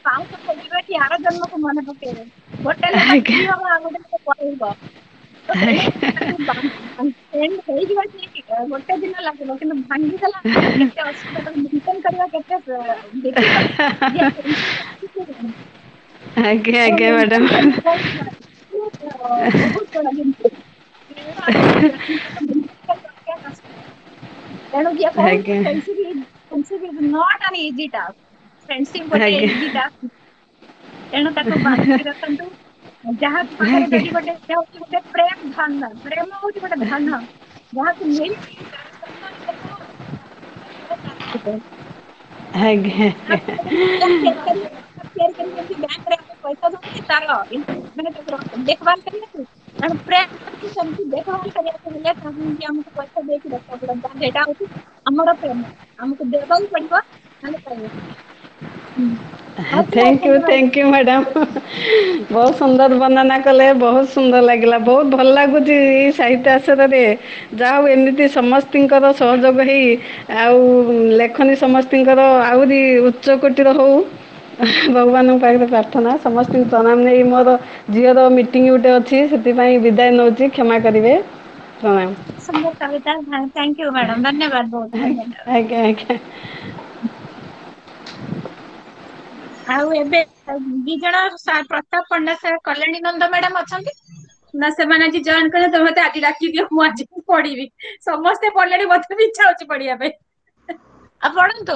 ପାଉଁଶ ଖୋଜିବା କି ଆର ଜନ୍ମକୁ ମନେ ପକେଇବ ଗୋଟେ ଲୋକ ଆଜ୍ଞା ଚିରି ହବ ଆଉ ଗୋଟେ ଲୋକ ପଳେଇବ ତ ତେଣୁ ତାକୁ ହେଇଯିବା ଠିକ ଗୋଟେ ଦିନ ଲାଗିବ କିନ୍ତୁ ଭାଙ୍ଗିଦେଲା ପରେ କେତେ ଅସୁବିଧା ତାକୁ ମେଣ୍ଟେନ କରିବା କେତେ ଦେଖିବ ଯିଏ ଆଜ୍ଞା ତ ମ୍ୟାଡ଼ାମ ମେଣ୍ଟେନ କରିବା ବହୁତ ବଡ ଜିନିଷ। ତେଣୁ ଯିଏ କହୁଛି ଆଜ୍ଞା ଫ୍ରେଣ୍ଡସିପ ଇଜ ନଟ୍ ଆନ୍ ଇଜି ଟାସ୍କ। ଫ୍ରେଣ୍ଡସିପ ଗୋଟେ ଆଜ୍ଞା ଇଜି ଟାସ୍କ ତେଣୁ ତାକୁ ବାନ୍ଧିକି ରଖନ୍ତୁ। ଯାହା ପାଖରେ ଆଜ୍ଞା ଯଦି ଗୋଟେ ପ୍ରେମ ଧନ ପ୍ରେମ ହଉଛି ଗୋଟେ ଧନ ଯାହାକୁ ମିଳିଛି ତାର ସମ୍ମାନ ଦେବ ଆଜ୍ଞା ତିଆରି କରି ଯେମିତି ବ୍ୟାଙ୍କରେ ଆମେ ପଇସା ଦଉଛେ ତାର ମାନେ ତାକୁ ଦେଖଭାଲ କରିବାକୁ ତେଣୁ ପ୍ରେମ ସେମିତି ଦେଖଭାଲ କରିବାକୁ ହେଲେ କାହିଁକି ଆମକୁ ପଇସା ଦେଇକି ରଖିବାକୁ ପଡନ୍ତା, ସେଇଟା ହଉଛି ଆମର ପ୍ରେମ, ଆମକୁ ଦେବାକୁ ପଡିବ ନହେଲେ ପାଇବନି। Thank you madam. ବହୁତ ସୁନ୍ଦର ବର୍ଣ୍ଣନା କଲେ, ବହୁତ ସୁନ୍ଦର ଲାଗିଲା, ବହୁତ ଭଲ ଲାଗୁଛି ଏଇ ସାହିତ୍ୟ ଆଶ୍ରୟରେ। ଯାହା ହଉ ଏମିତି ସମସ୍ତଙ୍କର ସହଯୋଗ ହେଇ ଆଉ ଲେଖନୀ ସମସ୍ତଙ୍କର ଆହୁରି ଉଚ୍ଚ କୋଟିର ହଉ, ଭଗବାନଙ୍କ ପାଖରେ ପ୍ରାର୍ଥନା। ସମସ୍ତଙ୍କୁ ପ୍ରଣାମ ନେଇ ମୋର ଝିଅର ମିଟିଂ ଗୋଟେ ଅଛି, ସେଥିପାଇଁ ବିଦାୟ ନେଉଛି, କ୍ଷମା କରିବେ, ପ୍ରଣାମ। ସୁନ୍ଦର କବିତା, ଥ୍ୟାଙ୍କ ୟୁ ମ୍ୟାଡାମ, ଧନ୍ୟବାଦ, ବହୁତ ଧନ୍ୟବାଦ। ଆଜ୍ଞା ଆଜ୍ଞା। ଆଉ ଏବେ ଦି ଜଣ ପ୍ରତାପ ପଣ୍ଡା ସାର୍, କଲ୍ୟାଣୀ ନନ୍ଦ ମ୍ୟାଡାମ ଅଛନ୍ତି ନା? ସେମାନେ ଆଜି ଜଏନ କଲେ ତ ମତେ ଆଜି ଡାକି ଦିଅ, ମୁଁ ଆଜି ପଢିବି। ସମସ୍ତେ ପଢିଲେଣି, ମତେ ବି ଇଚ୍ଛା ହଉଛି ପଢିବା ପାଇଁ। ଆଉ ପଢନ୍ତୁ,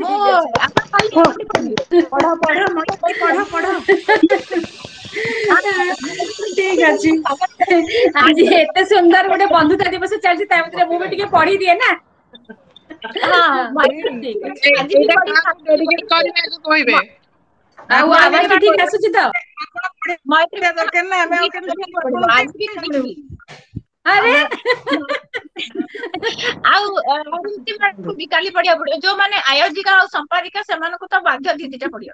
ମୁଁ ଠିକ ଅଛି। ଆପଣ କହିଲେ କେମିତି ପଢିବେ? ପଢ ପଢ ମଇତ୍ରୀ ପଢ ପଢ। ଠିକ ଅଛି। ଆଜି ଏତେ ସୁନ୍ଦର ଗୋଟେ ବନ୍ଧୁତା ଦିବସ ଚାଲିଛି, ତା ଭିତରେ ମୁଁ ବି ଟିକେ ପଢିଦିଏ ନା। ଠିକ ଅଛି। ଆଜି ବି ଏଇଟା ପଢି କାହାକୁ ଡେଡିକେଟ କରିବେ ଆଗ କହିବେ। ଆଉ ଆବାଜ ଟା ଠିକ ଆସୁଛି ତ? ମୈତ୍ରୀ ଦରକାର ନା, ଆମେ ଆଉ କେମିତି ଆପଣଙ୍କୁ ଆଜି ବି ଶୁଣିବୁ। ଆରେ ଆଉ ବି କାଲି ପଢିବାକୁ ପଡିବ। ଯୋଉମାନେ ଆୟୋଜିକା ଆଉ ସମ୍ପାଦିକା ସେମାନଙ୍କୁ ତ ବାଧ୍ୟ ଦି ଦିଟା ପଡିବ।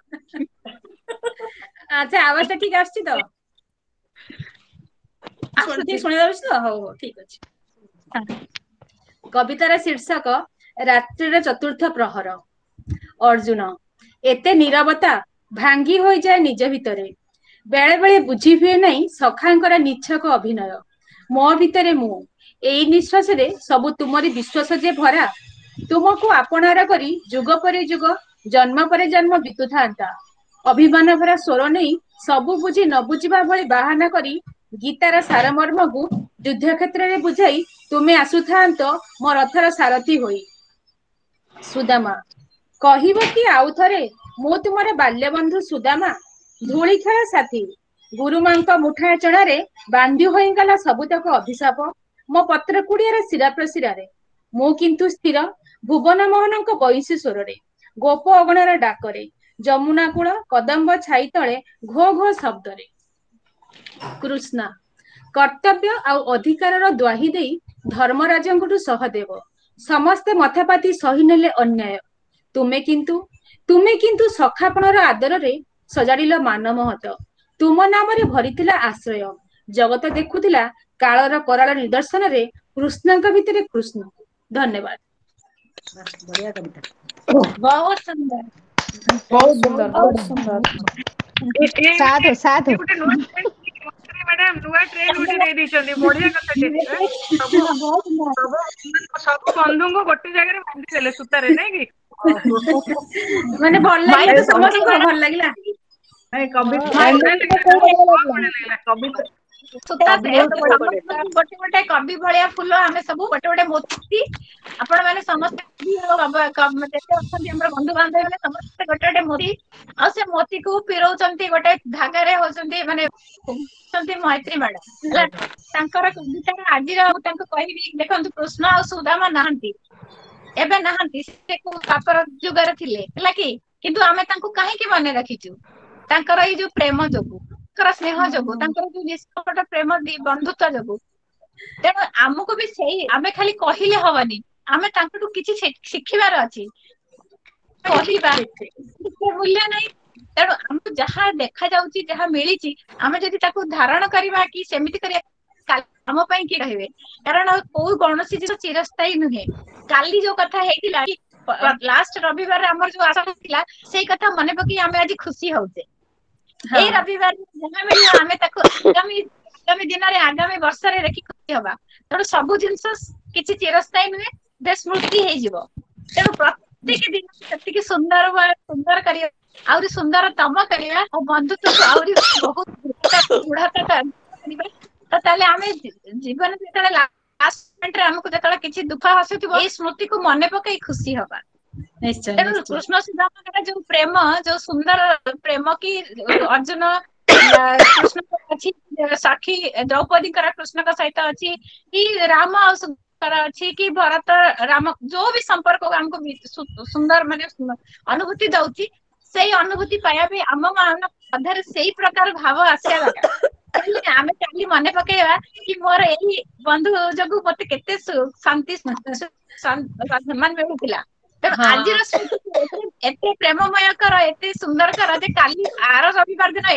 ଆଚ୍ଛା, ଆବାଜ ଟା ଠିକ ଆସୁଛି ତ? ଆସୁଛି। ଶୁଣି ଯାଉଛି ତ? ହଉ ହଉ, ଠିକ ଅଛି। କବିତାର ଶୀର୍ଷକ ରାତ୍ରିର ଚତୁର୍ଥ ପ୍ରହର। ଅର୍ଜୁନ, ଏତେ ନୀରବତା ଭାଙ୍ଗି ହୋଇଯାଏ ନିଜ ଭିତରେ। ବେଳେ ବେଳେ ବୁଝି ହୁଏ ନାହିଁ ସଖାଙ୍କର ନିଛକ ଅଭିନୟ। ମୋ ଭିତରେ ମୁଁ, ଏଇ ନିଶ୍ୱାସରେ ସବୁ ତୁମରି ବିଶ୍ୱାସ ଯେ ଭରା। ତୁମକୁ ଆପଣାର କରି ଯୁଗ ପରେ ଯୁଗ, ଜନ୍ମ ପରେ ଜନ୍ମ ବିତୁଥାନ୍ତା। ଅଭିମାନ ଭରା ସ୍ୱର ନେଇ ସବୁ ବୁଝି ନ ବୁଝିବା ଭଳି ବାହାନା କରି ଗୀତାର ସାରମର୍ମକୁ ଯୁଦ୍ଧ କ୍ଷେତ୍ରରେ ବୁଝାଇ ତୁମେ ଆସୁଥାନ୍ତ ମୋ ରଥର ସାରଥୀ ହୋଇ। ସୁଦାମା, କହିବ କି ଆଉ ଥରେ ମୁଁ ତୁମର ବାଲ୍ୟବନ୍ଧୁ ସୁଦାମା, ଧୂଳି ଖେଳ ସାଥୀ। ଗୁରୁମାଙ୍କ ମୁଠା ଚଣାରେ ବାନ୍ଧି ହୋଇଗଲା ସବୁତକ ଅଭିଶାପ। ମୋ ପତ୍ର କୁଡିଆର ଶିରା ପ୍ରଶିରାରେ ମୁଁ କିନ୍ତୁ ସ୍ଥିର, ଭୁବନ ମୋହନଙ୍କ ବଇଁଶୀ ସ୍ୱରରେ। ଗୋପ ଅଗଣାର ଡାକରେ, ଯମୁନା କୂଳ କଦମ୍ବ ଛାଇ ତଳେ ଘୋ ଘୋ ଶବ୍ଦରେ। କୃଷ୍ଣା, କର୍ତ୍ତବ୍ୟ ଆଉ ଅଧିକାରର ଦ୍ୱାହି ଦେଇ ଧର୍ମରାଜଙ୍କଠୁ ସହଦେବ ସମସ୍ତେ ମଥାପାତି ସହି ନେଲେ ଅନ୍ୟାୟ। ତୁମେ କିନ୍ତୁ ସଖାପଣର ଆଦରରେ ସଜାଡ଼ିଲ ମାନ ମହତ। ତୁମ ନାମରେ ଭରିଥିଲା ଆଶ୍ରୟ। ଜଗତ ଦେଖୁଥିଲା କାଳର କରାଳ ନିଦର୍ଶନରେ କୃଷ୍ଣଙ୍କ ଭିତରେ କୃଷ୍ଣ। ଧନ୍ୟବାଦ। ବଢିଆ କବିତା। ବହୁତ ସୁନ୍ଦର। ବହୁତ ସୁନ୍ଦର, ବହୁତ ସୁନ୍ଦର। ସାଧୁ ସାଧୁ। ମ୍ୟାଡାମ ନୂଆ ଟ୍ରେଣ୍ଡ ଗୋଟେ ଦେଇ ଦେଇଛନ୍ତି, ବଢିଆ କଥା ଟେ। ସବୁ ବନ୍ଧୁଙ୍କୁ ଗୋଟେ ଜାଗାରେ ବାନ୍ଧି ଦେଲେ ସୂତାରେ, ନାଇଁ କି? ମାନେ ଭଲ ଲାଗିଲା ତ ସମସ୍ତଙ୍କୁ? ଭଲ ଲାଗିଲା। ଗୋଟେ ଗୋଟେ କବି ଭଳିଆ ଫୁଲ ଆମେ ସବୁ, ଗୋଟେ ଗୋଟେ ମୋତି। ଆପଣ ମାନେ ସମସ୍ତେ ଯେତେ ଅଛନ୍ତି ଆମର ବନ୍ଧୁବାନ୍ଧବ ମାନେ ସମସ୍ତେ ଗୋଟେ ଗୋଟେ ମୋତି। ଆଉ ସେ ମୋତିକୁ ପିରଉଛନ୍ତି ଗୋଟେ ଧାଗାରେ, ହଉଛନ୍ତି ମାନେ ମୈତ୍ରୀ ମ୍ୟାଡାମ ହେଲା। ତାଙ୍କର କବିତାର ଆଜିର ତାଙ୍କୁ କହିବି, ଦେଖନ୍ତୁ କୃଷ୍ଣ ଆଉ ସୁଦାମା ନାହାନ୍ତି, ଏବେ ନାହାନ୍ତି, ସେ ଦ୍ୱାପର ଯୁଗରେ ଥିଲେ ହେଲା କି। କିନ୍ତୁ ଆମେ ତାଙ୍କୁ କାହିଁକି ମନେ ରଖିଛୁ? ତାଙ୍କର ଏଇ ଯୋଉ ପ୍ରେମ ଯୋଗୁ, ତାଙ୍କର ସ୍ନେହ ଯୋଗୁ, ତାଙ୍କର ଯୋଉ ନିଷ୍କପଟ ପ୍ରେମ ବନ୍ଧୁତ୍ୱ ଯୋଗୁ। ତେଣୁ ଆମକୁ ବି ସେଇ, ଆମେ ଖାଲି କହିଲେ ହବନି, ଆମେ ତାଙ୍କଠୁ କିଛି ଶିଖିବାର ଅଛି। କହିବା ମୂଲ୍ୟ ନାହିଁ। ତେଣୁ ଆମକୁ ଯାହା ଦେଖା ଯାଉଛି, ଯାହା ମିଳିଛି, ଆମେ ଯଦି ତାକୁ ଧାରଣ କରିବା କି ସେମିତି କରିବା, ଆମ ପାଇଁ କିଏ ରହିବେ? କାରଣ କୋଉ କୌଣସି ଜିନିଷ ଚିରସ୍ଥାୟୀ ନୁହେଁ। କାଲି ଯୋଉ କଥା ହେଇଥିଲା, ଲାଷ୍ଟ ରବିବାର ଆମର ଯୋଉ ଆଶା ଥିଲା, ସେଇ କଥା ମନେ ପକେଇ ଆମେ ଆଜି ଖୁସି ହଉଛେ। ଏଇ ରବିବାର ଯାହା ମିଳିବ ଆମେ ତାକୁ ଆଗାମୀ ଦିନରେ, ଆଗାମୀ ବର୍ଷରେ ଦେଖି ଖୁସି ହବା। ତେଣୁ ସବୁ ଜିନିଷ କିଛି ଚିରସ୍ଥାୟୀ ନୁହେଁ, ସ୍ମୃତି ହେଇଯିବ। ତେଣୁ ପ୍ରତ୍ୟେକ ଦିନ ସେତିକି ସୁନ୍ଦର କରିବା, ଆହୁରି ସୁନ୍ଦର ତମ କରିବା, ଆଉ ବନ୍ଧୁତ୍ୱକୁ ଆହୁରି ବହୁତ ଦୃଢତା କରିବା। ତ ତାହେଲେ ଆମେ ଜୀବନ ଯେତେବେଳେ ଆମକୁ ଯେତେବେଳେ କିଛି ଦୁଃଖ ଆସୁଥିବ, ଏଇ ସ୍ମୃତିକୁ ମନେ ପକେଇ ଖୁସି ହବା। ନିଶ୍ଚୟ ତେଣୁ ନିଶ୍ଚୟ। କୃଷ୍ଣ ସୁଦାମାଙ୍କର ଯୋଉ ପ୍ରେମ, ଯୋଉ ସୁନ୍ଦର ପ୍ରେମ, କି ଅର୍ଜୁନ କୃଷ୍ଣଙ୍କ ଅଛି, ସଖୀ ଦ୍ରୌପଦୀଙ୍କର କୃଷ୍ଣଙ୍କ ସହିତ ଅଛି, କି ରାମ ଆଉ ସୁଦାମାଙ୍କର ଅଛି, କି ଭରତ ରାମ, ଯୋଉ ବି ସମ୍ପର୍କ ଆମକୁ ସୁନ୍ଦର ମାନେ ଅନୁଭୂତି ଦଉଛି, ସେଇ ଅନୁଭୂତି ପାଇବା ପାଇଁ ଆମ ମାନଙ୍କ ମଧ୍ୟରେ ସେଇ ପ୍ରକାର ଭାବ ଆସିବା ଦରକାର। ଆମେ କାଲି ମନେ ପକେଇବା କି ମୋର ଏଇ ବନ୍ଧୁ ଯୋଗୁ ମତେ କେତେ ଶାନ୍ତି ସମ୍ମାନ ମିଳୁଥିଲା। ତେଣୁ ହଁ ଆଜିର ସ୍ମୃତି ଏତେ ପ୍ରେମମୟ କର, ଏତେ ସୁନ୍ଦର କର ଯେ କାଲି ଆର ରବିବାର ଦିନ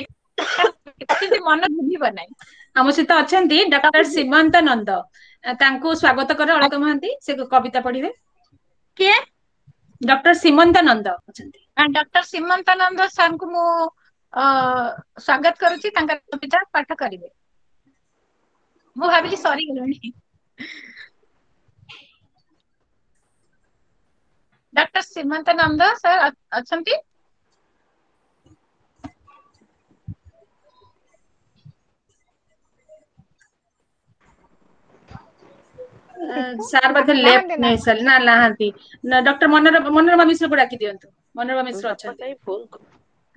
କେମିତି ମନ ଭୁଲିବ ନାହିଁ। ଆମ ସହିତ ଅଛନ୍ତି ଡକ୍ଟର ସୀମନ୍ତ ନନ୍ଦ, ତାଙ୍କୁ ସ୍ୱାଗତ କର ଅଳକା ମହାନ୍ତି, ସେ କବିତା ପଢିବେ। କିଏ? ଡକ୍ଟର ସୀମନ୍ତ ନନ୍ଦ ଅଛନ୍ତି। ଡକ୍ଟର ସୀମନ୍ତ ନନ୍ଦ ସାର୍ଙ୍କୁ ମୁଁ ସ୍ୱାଗତ କରୁଛି, ତାଙ୍କର କବିତା ପାଠ କରିବେ। ମୁଁ ଭାବିଲି ସରିଗଲାଣି। ଡକ୍ଟର ସୀମନ୍ତ ନନ୍ଦ ସାର୍ ଅଛନ୍ତି? ସାର୍ ବୋଧେ ଲେଫ୍ଟ ନା ନାହାନ୍ତି। ଡକ୍ଟର ମନୋରମା ମିଶ୍ରକୁ ଡାକି ଦିଅନ୍ତୁ। ମନୋରମା ମିଶ୍ର ଅଛନ୍ତି।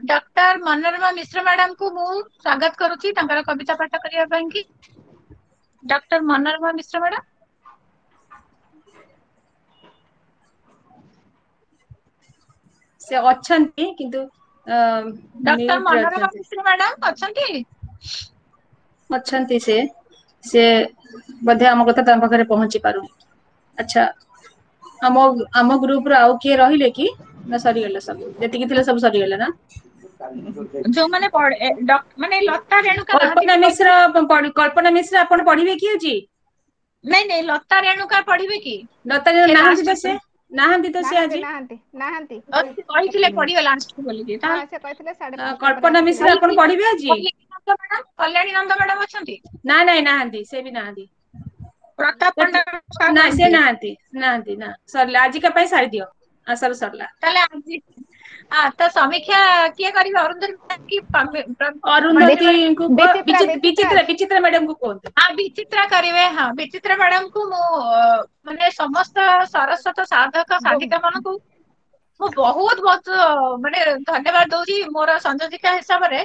ଡକ୍ଟର ମନୋରମା ମିଶ୍ର ମ୍ୟାଡାମଙ୍କୁ ମୁଁ ସ୍ୱାଗତ କରୁଛି ତାଙ୍କର କବିତା ପାଠ କରିବା ପାଇଁ କି। ଡକ୍ଟର ମନୋରମା ମିଶ୍ର ମ୍ୟାଡାମ। ସେ ଅଛନ୍ତି କିନ୍ତୁ ଡକ୍ଟର ମନୋରମା ମିଶ୍ର ମ୍ୟାଡାମ ଅଛନ୍ତି? ଅଛନ୍ତି ସେ ବୋଧେ ଆମ କଥା ତାଙ୍କ ପାଖରେ ପହଞ୍ଚି ପାରୁନି। ଆଚ୍ଛା, ଆମ ଗ୍ରୁପର ଆଉ କିଏ ରହିଲେ କି? ନା ସରିଗଲା ସବୁ? ଯେତିକି ଥିଲେ ସବୁ ସରିଗଲା ନା? ଯୋଉମାନେ ମାନେ ଲତା ରେଣୁକା ନାହାନ୍ତି କଳ୍ପନା କି ମିଶ୍ର ଆପଣ ପଢିବେ କି ଆଜି? ନାଇଁ ଲତା ରେଣୁକା ପଢିବେ କି? ଲତା ନାହାନ୍ତି ତ ସେ? ନାହାନ୍ତି ତ ସେ ଆଜି? କହିଥିଲେ ପଢିବେ ଲାଷ୍ଟକୁ ବୋଲିକି। ସେ କହିଥିଲେ 5:30 ପରେ କଳ୍ପନା ମିଶ୍ର ଆପଣ ପଢିବେ ଆଜି? କଲ୍ୟାଣୀ ନନ୍ଦ ମ୍ୟାଡାମ ଅଛନ୍ତି? ନାଇଁ ନାହାନ୍ତି, ସେ ବି ନାହାନ୍ତି। ପ୍ରତାପ ପଣ୍ଡା ନାଇଁ ସେ ନାହାନ୍ତି ନା, ସରିଲା ଆଜିକା ପାଇଁ ସାରି ଦିଅ। ସବୁ ସରିଲା। ତାହେଲେ ଆଜି ତ ସମୀକ୍ଷା କିଏ କରିବେ? ଅରୁନ୍ଧତୀଙ୍କୁ ବିଚିତ୍ରା ମ୍ୟାଡାମଙ୍କୁ କୁହନ୍ତୁ। ବିଚିତ୍ରା କରିବେ। ହଁ, ବିଚିତ୍ରା ମ୍ୟାଡାମଙ୍କୁ ମୁଁ ମାନେ ସମସ୍ତ ସରସ୍ୱତ ସାଧକ ସାଧିକା ମାନଙ୍କୁ ମୁଁ ବହୁତ ମାନେ ଧନ୍ୟବାଦ ଦଉଛି ମୋର ସଂଯୋଜିକା ହିସାବରେ।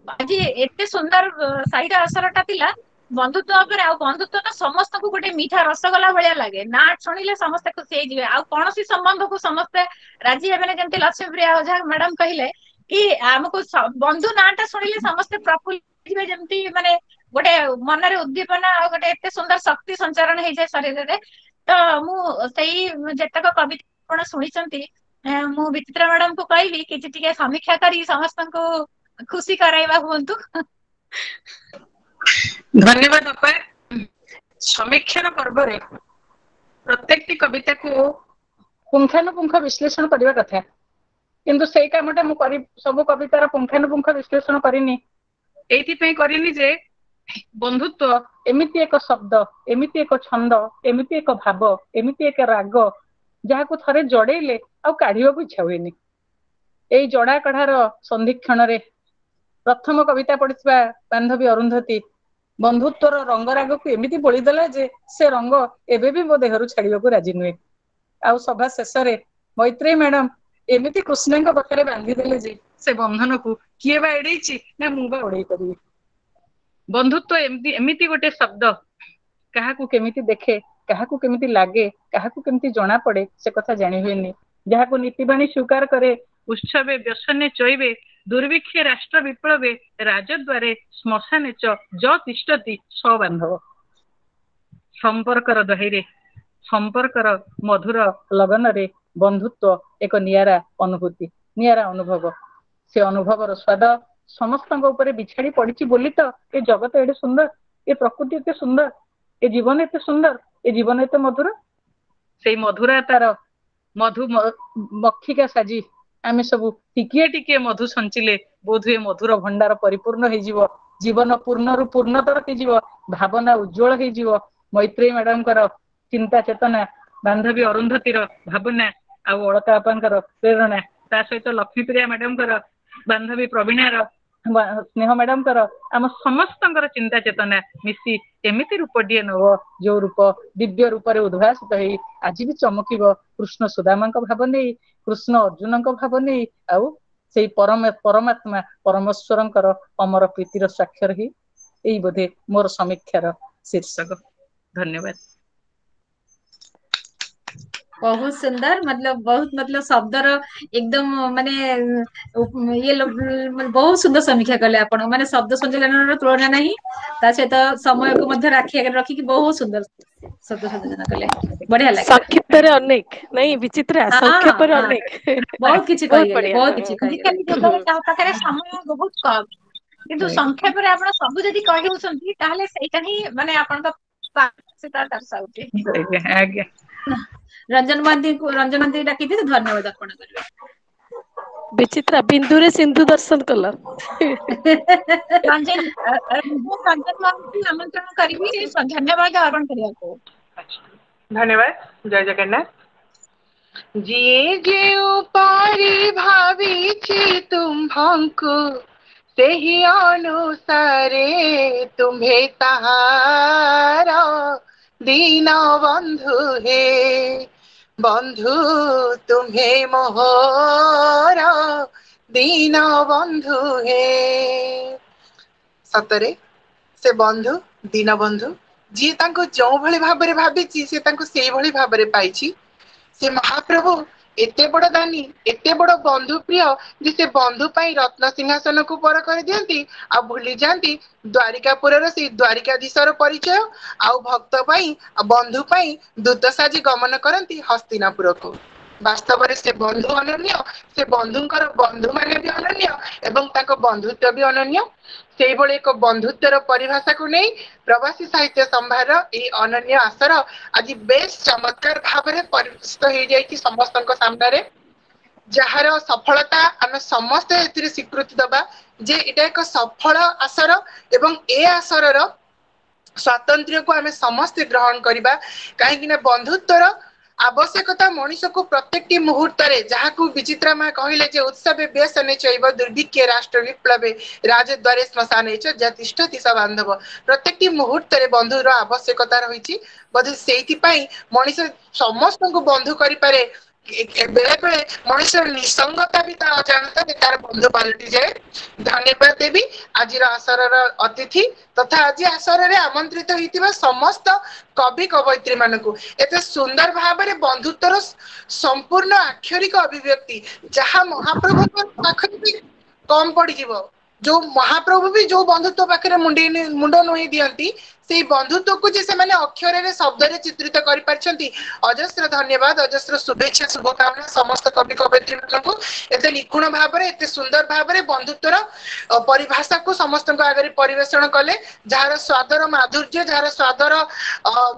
ଆଜି ଏତେ ସୁନ୍ଦର ସାହିର ଆସରଟା ଥିଲା ବନ୍ଧୁତ୍ୱ ଉପରେ। ଆଉ ବନ୍ଧୁତ୍ୱ ତ ସମସ୍ତଙ୍କୁ ଗୋଟେ ମିଠା ରସଗୋଲା ଭଳିଆ ଲାଗେ, ନା ଶୁଣିଲେ ସମସ୍ତେ ଖୁସି ହେଇଯିବେ। ଆଉ କୌଣସି ସମ୍ବନ୍ଧକୁ ସମସ୍ତେ ରାଜି ହେବେନି। ଯେମିତି ଲକ୍ଷ୍ମୀପ୍ରିୟା ଓଝା ମ୍ୟାଡାମ କହିଲେ କି ଆମକୁ ବନ୍ଧୁ ନାଁଟା ଶୁଣିଲେ ସମସ୍ତେ ପ୍ରଫୁଲ୍ଲ ହେଇଯିବେ, ଯେମିତି ମାନେ ଗୋଟେ ମନରେ ଉଦ୍ଦୀପନା ଆଉ ଗୋଟେ ଏତେ ସୁନ୍ଦର ଶକ୍ତି ସଞ୍ଚାରଣ ହେଇଯାଏ ଶରୀରରେ। ତ ମୁଁ ସେଇ ଯେତେକ କବିତା ଆପଣ ଶୁଣିଛନ୍ତି, ମୁଁ ବିଚିତ୍ରା ମ୍ୟାଡାମଙ୍କୁ କହିବି କିଛି ଟିକେ ସମୀକ୍ଷା କରି ସମସ୍ତଙ୍କୁ ଖୁସି କରାଇବା ହୁଅନ୍ତୁ। ଧନ୍ୟବାଦ ଅପା। ସମୀକ୍ଷାର ପର୍ବରେ ପ୍ରତ୍ୟେକଟି କବିତାକୁ ପୁଙ୍ଖାନୁପୁଙ୍ଖ ବିଶ୍ଳେଷଣ କରିବା କଥା, କିନ୍ତୁ ସେଇ କାମଟା ମୁଁ ସବୁ କବିତାର ପୁଙ୍ଖାନୁପୁଙ୍ଖ ବିଶ୍ଳେଷଣ କରିନି। ଏଇଥିପାଇଁ କରିନି ଯେ ବନ୍ଧୁତ୍ୱ ଏମିତି ଏକ ଶବ୍ଦ, ଏମିତି ଏକ ଛନ୍ଦ, ଏମିତି ଏକ ଭାବ, ଏମିତି ଏକ ରାଗ, ଯାହାକୁ ଥରେ ଜଡେଇଲେ ଆଉ କାଢିବାକୁ ଇଚ୍ଛା ହୁଏନି। ଏଇ ଜଡା କଢାର ସନ୍ଧିକ୍ଷଣରେ ପ୍ରଥମ କବିତା ପଢିଥିବା ବାନ୍ଧବୀ ଅରୁନ୍ଧତୀ ବନ୍ଧୁତ୍ୱର ରଙ୍ଗରାଗକୁ ଏମିତି ବୋଳିଦେଲା ଯେ ସେ ରଙ୍ଗ ଏବେ ବି ମୋ ଦେହରୁ ଛାଡିବାକୁ ରାଜି ନୁହେଁ। ଆଉ ସଭା ଶେଷରେ ମୈତ୍ରେୟୀ ମ୍ୟାଡାମ ଏମିତି କୃଷ୍ଣଙ୍କ ପାଖରେ ବାନ୍ଧିଦେଲେ ଯେ ସେ ବନ୍ଧନକୁ କିଏ ବା ଏଡେଇଛି, ନା ମୁଁ ବା ଉଡେଇ ପାରିବି। ବନ୍ଧୁତ୍ୱ ଏମିତି ଗୋଟେ ଶବ୍ଦ, କାହାକୁ କେମିତି ଦେଖେ, କାହାକୁ କେମିତି ଲାଗେ, କାହାକୁ କେମିତି ଜଣା ପଡେ, ସେ କଥା ଜାଣି ହୁଏନି। ଯାହାକୁ ନୀତିବାଣୀ ସ୍ୱୀକାର କରେ, ଉତ୍ସବେ ବ୍ୟସନେ ଚଇବେ, ଦୁର୍ଭିକ୍ଷେ ରାଷ୍ଟ୍ର ବିପ୍ଳବେ, ରାଜଦ୍ୱାରେ ଶ୍ମଶାନେ ଯ ତିଷ୍ଠତି ସ ବାନ୍ଧବ। ସମ୍ପର୍କର ଦହିରେ, ସମ୍ପର୍କର ମଧୁର ଲଗନରେ ବନ୍ଧୁତ୍ୱ ଏକ ନିଆରା ଅନୁଭୂତି, ନିଆରା ଅନୁଭବ। ସେ ଅନୁଭବର ସ୍ୱାଦ ସମସ୍ତଙ୍କ ଉପରେ ବିଛାଡି ପଡିଛି ବୋଲି ତ ଏ ଜଗତ ଏଡେ ସୁନ୍ଦର, ଏ ପ୍ରକୃତି ଏତେ ସୁନ୍ଦର, ଏ ଜୀବନ ଏତେ ସୁନ୍ଦର, ଏ ଜୀବନ ଏତେ ମଧୁର। ସେଇ ମଧୁରତାର ମକ୍ଷିକା ସାଜି ଆମେ ସବୁ ଟିକିଏ ଟିକିଏ ମଧୁ ସଞ୍ଚିଲେ ବୋଧହୁଏ ମଧୁର ଭଣ୍ଡାର ପରିପୂର୍ଣ୍ଣ ହେଇଯିବ, ଜୀବନ ପୂର୍ଣ୍ଣରୁ ପୂର୍ଣ୍ଣତର ହେଇଯିବ, ଭାବନା ଉଜ୍ଜଳ ହେଇଯିବ। ମୈତ୍ରେୟୀ ମ୍ୟାଡାମଙ୍କର ଚିନ୍ତା ଚେତନା, ବାନ୍ଧବୀ ଅରୁନ୍ଧତୀର ଭାବନା, ଆଉ ଅଳକା ବାପାଙ୍କର ପ୍ରେରଣା, ତା ସହିତ ଲକ୍ଷ୍ମୀପ୍ରିୟା ମ୍ୟାଡାମଙ୍କର, ବାନ୍ଧବୀ ପ୍ରବୀଣାର, ସ୍ନେହ ମ୍ୟାଡାମଙ୍କର, ଆମ ସମସ୍ତଙ୍କର ଚିନ୍ତା ଚେତନା ମିଶି ଏମିତି ରୂପଟିଏ ନବ, ଯୋଉ ରୂପ ଦିବ୍ୟ ରୂପରେ ଉଦ୍ଭାସିତ ହେଇ ଆଜି ବି ଚମକିବ କୃଷ୍ଣ ସୁଦାମାଙ୍କ ଭାବ ନେଇ, କୃଷ୍ଣ ଅର୍ଜୁନଙ୍କ ଭାବ ନେଇ, ଆଉ ସେଇ ପରମାତ୍ମା ପରମେଶ୍ୱରଙ୍କର ଅମର ପ୍ରୀତିର ସ୍ୱାକ୍ଷର ହିଁ ଏଇ ବୋଧେ ମୋର ସମୀକ୍ଷାର ଶୀର୍ଷକ। ଧନ୍ୟବାଦ। बहुत सुंदर मतलब शब्दर एकदम माने बहुत सुंदर समीक्षा कले आपण माने शब्द संयोजन तुलना नहीं ता सहित समय को मध्य रखी बहुत सुंदर शब्द संयोजन कले बढ़िया लगे संक्षिप्त अनेक नहीं विचित्र संक्षेप अनेक बहुत किछि बहुत कहि बढ़िया बहुत किछि कहि ଆଜିକାଲି ଯୁଗରେ କାହା ପାଖରେ ସମୟ ବହୁତ କମ କିନ୍ତୁ ସଂକ୍ଷେପରେ ଆପଣ ସବୁ ଯଦି କହିଦଉଛନ୍ତି ତାହେଲେ ସେଇଟା ହିଁ ମାନେ ଆପଣଙ୍କ ପାରଦର୍ଶିତା ଦର୍ଶାଉଛି। ଆଜ୍ଞା रंजन मହାंती डाकी धन्यवाद अर्पण करिवे विचित्रा बिंदुरे सिंधु दर्शन कल रंजन ମୁଁ ରଞ୍ଜନ ମହାନ୍ତିଙ୍କୁ ଆମନ୍ତ୍ରଣ କରିବି ଧନ୍ୟବାଦ ଅର୍ପଣ କରିବାକୁ। ଧନ୍ୟବାଦ ଜୟ ଜଗନ୍ନାଥ। ଯିଏ ଯେଉଁ ପରି ଭାବିଛି ତୁମ୍ଭଙ୍କୁ ସେହି ଅନୁସାରେ ତୁମ୍ଭେ ତାହାର ଦୀନ ବନ୍ଧୁ ହେ ବନ୍ଧୁ ତୁମ୍ଭେ ମୋହର ଦୀନ ବନ୍ଧୁ ହେ। ସତରେ ସେ ବନ୍ଧୁ ଦୀନ ବନ୍ଧୁ ଯିଏ ତାଙ୍କୁ ଯୋଉ ଭଳି ଭାବରେ ଭାବିଛି ସେ ତାଙ୍କୁ ସେଇଭଳି ଭାବରେ ପାଇଛି। ସେ ମହାପ୍ରଭୁ ଏତେ ବଡ ଦାନୀ ଏତେ ବଡ ବନ୍ଧୁ ପ୍ରିୟ ଯେ ସେ ବନ୍ଧୁ ପାଇଁ ରତ୍ନ ସିଂହାସନକୁ ପର କରିଦିଅନ୍ତି ଆଉ ଭୁଲି ଯାଆନ୍ତି ଦ୍ୱାରିକାପୁରର ସେଇ ଦ୍ୱାରିକାଧୀଶର ପରିଚୟ ଆଉ ଭକ୍ତ ପାଇଁ ଆଉ ବନ୍ଧୁ ପାଇଁ ଦୂତ ସାଜି ଗମନ କରନ୍ତି ହସ୍ତିନାପୁରକୁ। ବାସ୍ତବରେ ସେ ବନ୍ଧୁ ଅନନ୍ୟ ସେ ବନ୍ଧୁଙ୍କର ବନ୍ଧୁମାନେ ବି ଅନନ୍ୟ ଏବଂ ତାଙ୍କ ବନ୍ଧୁତ୍ୱ ବି ଅନନ୍ୟ। ସେଇଭଳି ଏକ ବନ୍ଧୁତ୍ୱର ପରିଭାଷାକୁ ନେଇ ପ୍ରବାସୀ ସାହିତ୍ୟ ସମ୍ଭାରର ଏହି ଅନନ୍ୟ ଆସର ଆଜି ବେଶ ଚମତ୍କାର ଭାବରେ ପରିବେଷିତ ହେଇଯାଇଛି ସମସ୍ତଙ୍କ ସାମ୍ନାରେ ଯାହାର ସଫଳତା ଆମେ ସମସ୍ତେ ଏଥିରେ ସ୍ୱୀକୃତି ଦବା ଯେ ଏଇଟା ଏକ ସଫଳ ଆସର ଏବଂ ଏ ଆସରର ସ୍ୱାତନ୍ତ୍ର୍ୟକୁ ଆମେ ସମସ୍ତେ ଗ୍ରହଣ କରିବା କାହିଁକି ନା ବନ୍ଧୁତ୍ୱର ଆବଶ୍ୟକତା ମଣିଷକୁ ପ୍ରତ୍ୟେକଟି ମୁହୂର୍ତ୍ତରେ ଯାହାକୁ ବିଚିତ୍ରା ମା କହିଲେ ଯେ ଉତ୍ସବେ ବ୍ୟସନେ ଚୈବ ଦୁର୍ଭିକ୍ଷେ ରାଷ୍ଟ୍ର ବିପ୍ଳବେ ରାଜଦ୍ୱାରେ ଶ୍ମଶାନେ च ଯତିଷ୍ଠତି ସ ବାନ୍ଧବ। ପ୍ରତ୍ୟେକଟି ମୁହୂର୍ତ୍ତରେ ବନ୍ଧୁର ଆବଶ୍ୟକତା ରହିଛି ବୋଧେ ସେଇଥିପାଇଁ ମଣିଷ ସମସ୍ତଙ୍କୁ ବନ୍ଧୁ କରିପାରେ ବେଳେ ବେଳେ ମଣିଷର ନିସଙ୍ଗତା ବି ତା ଅଜାଣତରେ ତାର ବନ୍ଧୁ ପାଲଟି ଯାଏ। ଧନ୍ୟବାଦ ଦେବି ଆଜିର ଆସରର ଅତିଥି ତଥା ଆଜି ଆସରରେ ଆମନ୍ତ୍ରିତ ହେଇଥିବା ସମସ୍ତ କବି କବୟିତ୍ରୀ ମାନଙ୍କୁ ଏତେ ସୁନ୍ଦର ଭାବରେ ବନ୍ଧୁତ୍ୱର ସମ୍ପୂର୍ଣ୍ଣ ଆକ୍ଷରିକ ଅଭିବ୍ୟକ୍ତି ଯାହା ମହାପ୍ରଭୁଙ୍କ ପାଖରେ ବି କମ ପଡିଯିବ। ଯୋଉ ମହାପ୍ରଭୁ ବି ଯୋଉ ବନ୍ଧୁତ୍ୱ ପାଖରେ ମୁଣ୍ଡ ନୁଆଇ ଦିଅନ୍ତି ସେଇ ବନ୍ଧୁତ୍ୱକୁ ଯେ ସେମାନେ ଅକ୍ଷରରେ ଶବ୍ଦରେ ଚିତ୍ରିତ କରିପାରିଛନ୍ତି ଅଜସ୍ର ଧନ୍ୟବାଦ ଅଜସ୍ର ଶୁଭେଚ୍ଛା ଶୁଭକାମନା ସମସ୍ତ କବି କବୟିତ୍ରୀ ମାନଙ୍କୁ ଏତେ ନିଖୁଣ ଭାବରେ ଏତେ ସୁନ୍ଦର ଭାବରେ ବନ୍ଧୁତ୍ୱର ପରିଭାଷାକୁ ସମସ୍ତଙ୍କ ଆଗରେ ପରିବେଷଣ କଲେ ଯାହାର ସ୍ୱାଦର ମାଧୁର୍ଯ୍ୟ ଯାହାର ସ୍ୱାଦର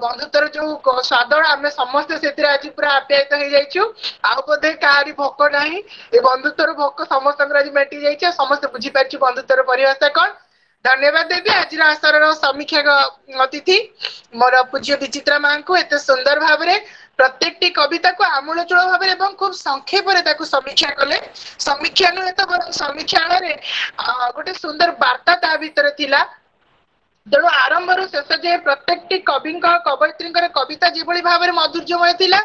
ବନ୍ଧୁତ୍ୱର ଯୋଉ ସ୍ୱାଦ ଆମେ ସମସ୍ତେ ସେଥିରେ ଆଜି ପୁରା ଆପ୍ୟାୟିତ ହେଇଯାଇଛୁ। ଆଉ ବୋଧେ କାହାରି ଭୋକ ନାହିଁ ଏ ବନ୍ଧୁତ୍ୱର ଭୋକ ସମସ୍ତଙ୍କର ଆଜି ମେଟି ଯାଇଛି ଆଉ ସମସ୍ତେ ବୁଝିପାରିଛୁ ବନ୍ଧୁତ୍ୱର ପରିଭାଷା କଣ। ଧନ୍ୟବାଦ ଦେବି ଆଜିର ଆସରର ସମୀକ୍ଷା ଅତିଥି ମୋର ପୂଜ୍ୟ ବିଚିତ୍ରା ମାଙ୍କୁ ଏତେ ସୁନ୍ଦର ଭାବରେ ପ୍ରତ୍ୟେକଟି କବିତାକୁ ଆମୂଳଚୂଳ ଭାବରେ ଏବଂ ଖୁବ ସଂକ୍ଷେପରେ ତାକୁ ସମୀକ୍ଷା କଲେ। ସମୀକ୍ଷା ନୁହେଁ ତ ସମୀକ୍ଷାରେ ଗୋଟେ ସୁନ୍ଦର ବାର୍ତ୍ତା ତା ଭିତରେ ଥିଲା। ତେଣୁ ଆରମ୍ଭରୁ ଶେଷ ଯାଏ ପ୍ରତ୍ୟେକଟି କବିଙ୍କ କବୟିତ୍ରୀଙ୍କର କବିତା ଯେଭଳି ଭାବରେ ମଧୁର୍ଯ୍ୟମୟ ଥିଲା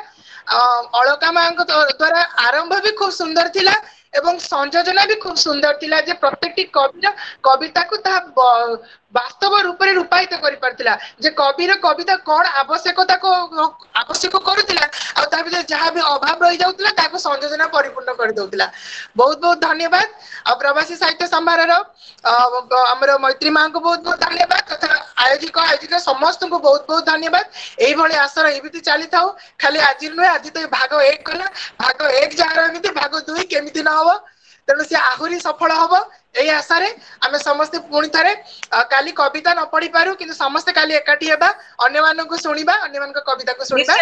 ଅଳକା ମାଙ୍କ ଦ୍ଵାରା ଆରମ୍ଭ ବି ଖୁବ ସୁନ୍ଦର ଥିଲା ଏବଂ ସଂଯୋଜନା ବି ଖୁବ ସୁନ୍ଦର ଥିଲା ଯେ ପ୍ରତ୍ୟେକଟି କବିର କବିତାକୁ ତାହା ବାସ୍ତବ ରୂପରେ ରୂପାୟିତ କରିପାରିଥିଲା ଯେ କବିର କବିତା କଣ ଆବଶ୍ୟକ କରୁଥିଲା ଆଉ ତା ଭିତରେ ଯାହା ବି ଅଭାବ ରହିଯାଉଥିଲା ତାକୁ ସଂଯୋଜନା ପରିପୂର୍ଣ୍ଣ କରିଦଉଥିଲା। ବହୁତ ବହୁତ ଧନ୍ୟବାଦ ଆଉ ପ୍ରବାସୀ ସାହିତ୍ୟ ସମ୍ଭାରର ଆମର ମୈତ୍ରୀ ମାଙ୍କୁ ବହୁତ ବହୁତ ଧନ୍ୟବାଦ ତଥା ଆୟୋଜିକା ସମସ୍ତଙ୍କୁ ବହୁତ ବହୁତ ଧନ୍ୟବାଦ। ଏଇଭଳି ଆସର ଏମିତି ଚାଲିଥାଉ ଖାଲି ଆଜି ନୁହେଁ ଆଜି ତ ଭାଗ 1 କଲା ଭାଗ 1 ଯାହାର ଏମିତି ଭାଗ 2 କେମିତି ନ ହବ ତେଣୁ ସେ ଆହୁରି ସଫଳ ହବ ଏଇ ଆଶାରେ ଆମେ ସମସ୍ତେ ପୁଣି ଥରେ କାଲି କବିତା ନ ପଢି ପାରୁ କିନ୍ତୁ ସମସ୍ତେ କାଲି ଏକାଠି ହେବା ଅନ୍ୟମାନଙ୍କୁ ଶୁଣିବା ଅନ୍ୟମାନଙ୍କ କବିତାକୁ ଶୁଣିବା।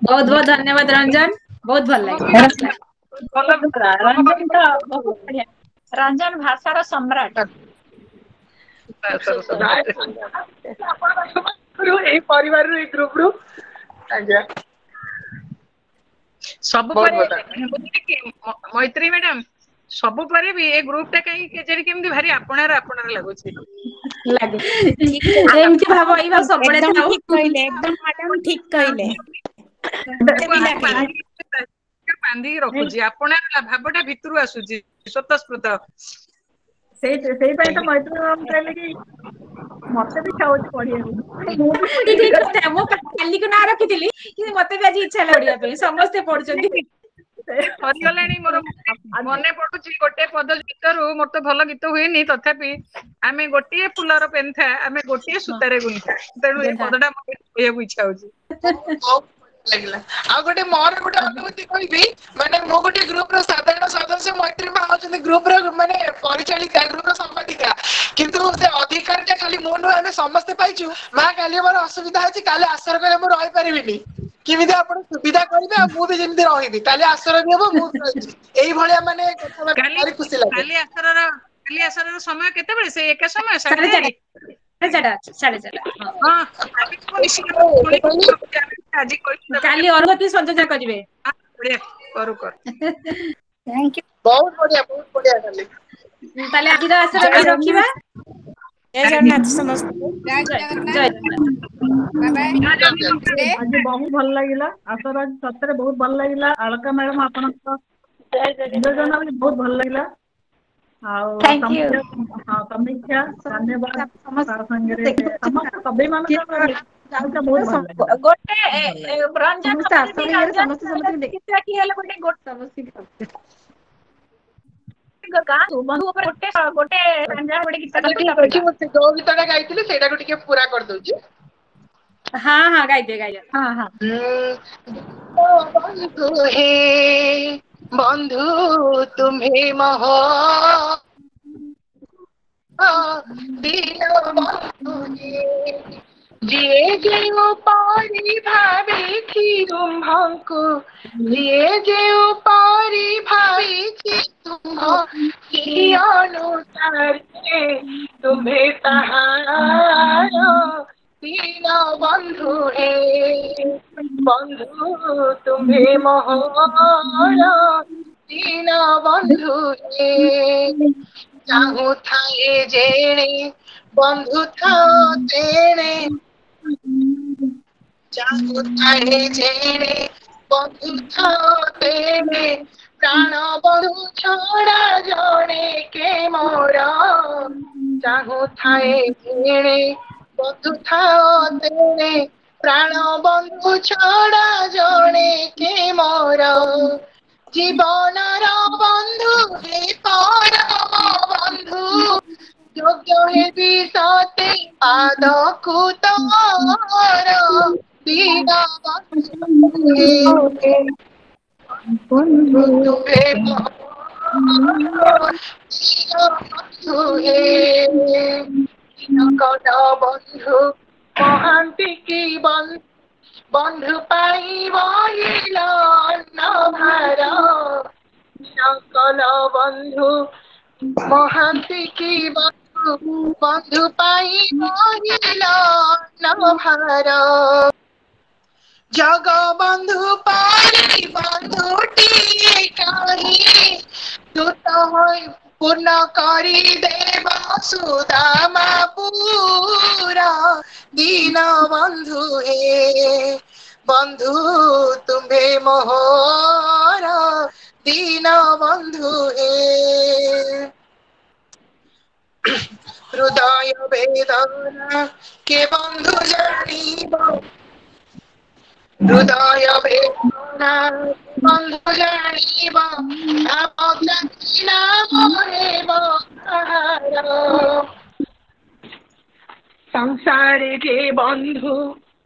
बहुत बहुत धन्यवाद रंजन बहुत भल लगे ରଞ୍ଜନ ତ ବହୁତ ବଢିଆ ରଞ୍ଜନ ଭାଷାର ସମ୍ରାଟ। ଏଇ ପରିବାରରୁ ଏଇ ଗ୍ରୁପରୁ ଆଜ୍ଞା ସବୁ ପରେ ମୈତ୍ରୀ ମ୍ୟାଡାମ ସବୁ ପରେ ବି ଏ ଗ୍ରୁପ ଟା କାହିଁ କେମିତି ଭାରି ଆପଣାର ଲାଗୁଛି ଲାଗେ ଏମିତି ଭାବ ଏଇ ଭାବ ସବୁବେଳେ ଥାଉ एकदम मैडम ठीक कहले ବାନ୍ଧିକି ରଖୁଛି ଆପଣାର ଭାବଟା ଭିତରୁ ଆସୁଛି ସ୍ୱତଃସ୍ଫୂର୍ତ୍ତ ସେଇ ପାଇଁ ତ ମୈତ୍ରୀ ମ୍ୟାମ୍ କହିଲେ କି ମତେ ବି ଇଚ୍ଛା ହଉଛି ପଢିବାକୁ। ମୁଁ ବି ଠିକ କଥା ମୁଁ କାଲିକୁ ନାଁ ରଖିଥିଲି କିନ୍ତୁ ମତେ ବି ଆଜି ଇଚ୍ଛା ହେଲା ପଢିବା ପାଇଁ ସମସ୍ତେ ପଢୁଛନ୍ତି। ସରିଗଲାଣି ମୋର ମନେ ପଡୁଛି ଗୋଟେ ପଦ ଗୀତରୁ ମୋର ତ ଭଲ ଗୀତ ହୁଏନି ତଥାପି ଆମେ ଗୋଟିଏ ଫୁଲର ପେନ୍ଥା ଆମେ ଗୋଟିଏ ସୂତାରେ ଗୁନ୍ଥା ତେଣୁ ଏଇ ପଦଟା ମତେ କହିବାକୁ ଇଚ୍ଛା ହଉଛି। ଲାଗିଲା। ଆଉ ଗୋଟେ ମୋର ଗୋଟେ ଅନୁଭୂତି କହିବି ମାନେ ମୁଁ ଗୋଟେ ଗ୍ରୁପ ର ସାଧାରଣ ସଦସ୍ୟ ମୈତ୍ରୀ ମା ହଉଛନ୍ତି ଗ୍ରୁପ ର ମାନେ ପରିଚାଳିକା ଗ୍ରୁପ ର ସମ୍ପାଦିକା କିନ୍ତୁ ସେ ଅଧିକାର ଟା ଖାଲି ମୁଁ ନୁହେଁ ଆମେ ସମସ୍ତେ ପାଇଛୁ। ମା କାଲି ମୋର ଅସୁବିଧା ଅଛି କାଲି ଆଶ୍ରୟ କଲେ ମୁଁ ରହିପାରିବିନି କେମିତି ଆପଣ ସୁବିଧା କରିବେ ଆଉ ମୁଁ ବି ଯେମିତି ରହିବି କାଲି ଆଶ୍ରୟ ବି ହବ ମୁଁ ବି ରହିବି ଏଇଭଳିଆ ମାନେ କଥାବାର୍ତ୍ତା ଭାରି ଖୁସି ଲାଗେ। କାଲି ଆସରର ସମୟ କେତେବେଳେ ସେ ଏକା ସମୟ 4:30 କାଲି ଅନୁଭୂତି ସଂଯୋଜନା କରିବେ। କରୁ କରୁ ବହୁତ ବଢିଆ କାଲି। ତାହେଲେ ଆଜିର ଆସର ବି ରଖିବା। ଜୟ ଜଗନ୍ନାଥ ସମସ୍ତଙ୍କୁ। ଆଜି ବହୁତ ଭଲ ଲାଗିଲା ଆସର ଆଜି ସତରେ ବହୁତ ଭଲ ଲାଗିଲା। ଆଳକା ମ୍ୟାଡାମ ଆପଣଙ୍କ ଯୋଜନା ବି ବହୁତ ଭଲ ଲାଗିଲା। ଆଉ ସମୀକ୍ଷା ଧନ୍ୟବାଦ ତା ସାଙ୍ଗରେ ସମସ୍ତ ସଭ୍ୟ ମାନଙ୍କ ବହୁତ ଭଲ ଲାଗିଲା। ଗୋଟେ ରଞ୍ଜନ ବନ୍ଧୁ ଉପରେ ଗୋଟେ ଠିକ ଅଛି ମୁଁ ଯୋଉ ଗୀତଟା ଗାଇଥିଲି ସେଇଟାକୁ ଟିକେ ପୁରା କରିଦଉଛି। ହଁ ହଁ ଗାଇଦିଅ ବନ୍ଧୁ ହେ ବନ୍ଧୁ ତୁମ୍ଭେ ମହ ଦୀନ ବନ୍ଧୁ ହେ ଯିଏ ଯେଉଁ ପରି ଭାବିଛି ତୁମ୍ଭଙ୍କୁ ଯିଏ ଯେଉଁ ପରି ଭାବିଛି ତୁମ୍ଭ କି ଅନୁସାରେ ତୁମ୍ଭେ ତାହାର ଦୀନ ବନ୍ଧୁ ହେ ବନ୍ଧୁ ତୁମ୍ଭେ ମୋହର ଦୀନ ବନ୍ଧୁ ହେ ଚାହୁଁଥାଏ ଯେଣେ ବନ୍ଧୁ ଥାଅ ତେଣେ ଚାହୁଁଥାଏ ଯେଣେ ବନ୍ଧୁ ଥାଅ ତେଣେ ପ୍ରାଣ ବନ୍ଧୁ ଛଡ଼ା ଜଣେ କେ ମୋର ଚାହୁଁଥାଏ ଯେଣେ ବନ୍ଧୁ ଥାଅ ତେଣେ ପ୍ରାଣ ବନ୍ଧୁ ଛଡ଼ା ଜଣେ କେ ମୋର ଜୀବନର ବନ୍ଧୁ ହେ ପରମ ବନ୍ଧୁ ଯୋଗ୍ୟ ହେବି ସତେ ପାଦକୁ ତୋର ଦୀନ ବନ୍ଧୁ ହେ ବନ୍ଧୁ ତୁମ୍ଭେ ବନ୍ଧୁ ହେ କନ ବନ୍ଧୁ ମହାନ୍ତି କି ବନ୍ଧୁ ପାଇ ବହିଲ ଅନ୍ନ ଭାର କନ ବନ୍ଧୁ ମହାନ୍ତି କି ବନ୍ଧୁ ପାଇ ବହିଲ ଅନ୍ନ ଭାର ଜଗବନ୍ଧୁ ପାରି ବନ୍ଧୁଟିଏ କାହିଁ ତୁ ତ ପୂର୍ଣ୍ଣ କରି ଦେବ ସୁଦାମା ପୁରା ଦୀନ ବନ୍ଧୁ ହେ ବନ୍ଧୁ ତୁମ୍ଭେ ମୋହର ଦୀନ ବନ୍ଧୁ ହେ ହୃଦୟ ବେଦନା କେ ବନ୍ଧୁ ଜାଣିବ ହୃଦୟ ବେଦନା ବନ୍ଧୁ ଜାଣିବ ନାମ ହେବ କାହାର ସଂସାରେ ଯେ ବନ୍ଧୁ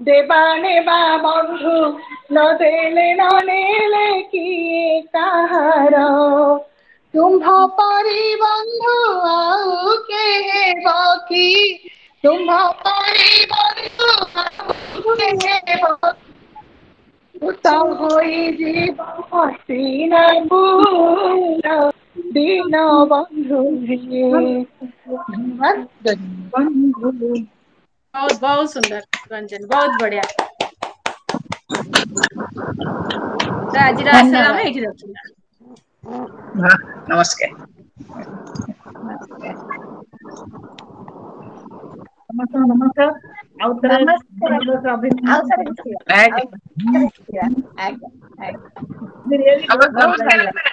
ଦେବା ନେବା ବନ୍ଧୁ ନ ଦେଲେ ନ ନେଲେ କିଏ କାହାର ତୁମ୍ଭ ପରି ବନ୍ଧୁ ଆଉ କେହେବ କି ତୁମ୍ଭ ପରି ବନ୍ଧୁ ଆଉ କେହେବ ତ ହୋଇଯିବ ସିନା ବୁର ଦୀନ ବନ୍ଧୁ बहुत बहुत सुंदर रंजन बहुत बढ़िया। तो आज आश्रम में एठी रखिला। नमस्कार नमस्कार ଆଉ ଥରେ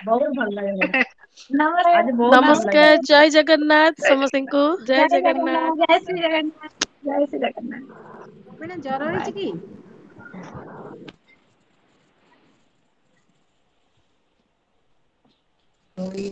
ବହୁତ ଭଲ ଲାଗିଲା। आज बहुत ଭଲ नमस्कार ଲାଗିଲା। जय जगन्नाथ समस्त को जय जय जगन्नाथ जगन्नाथ, जय श्री जगन्नाथ, जय श्री जगन्नाथ। मैडम जर ହେଇଛି କି? कोई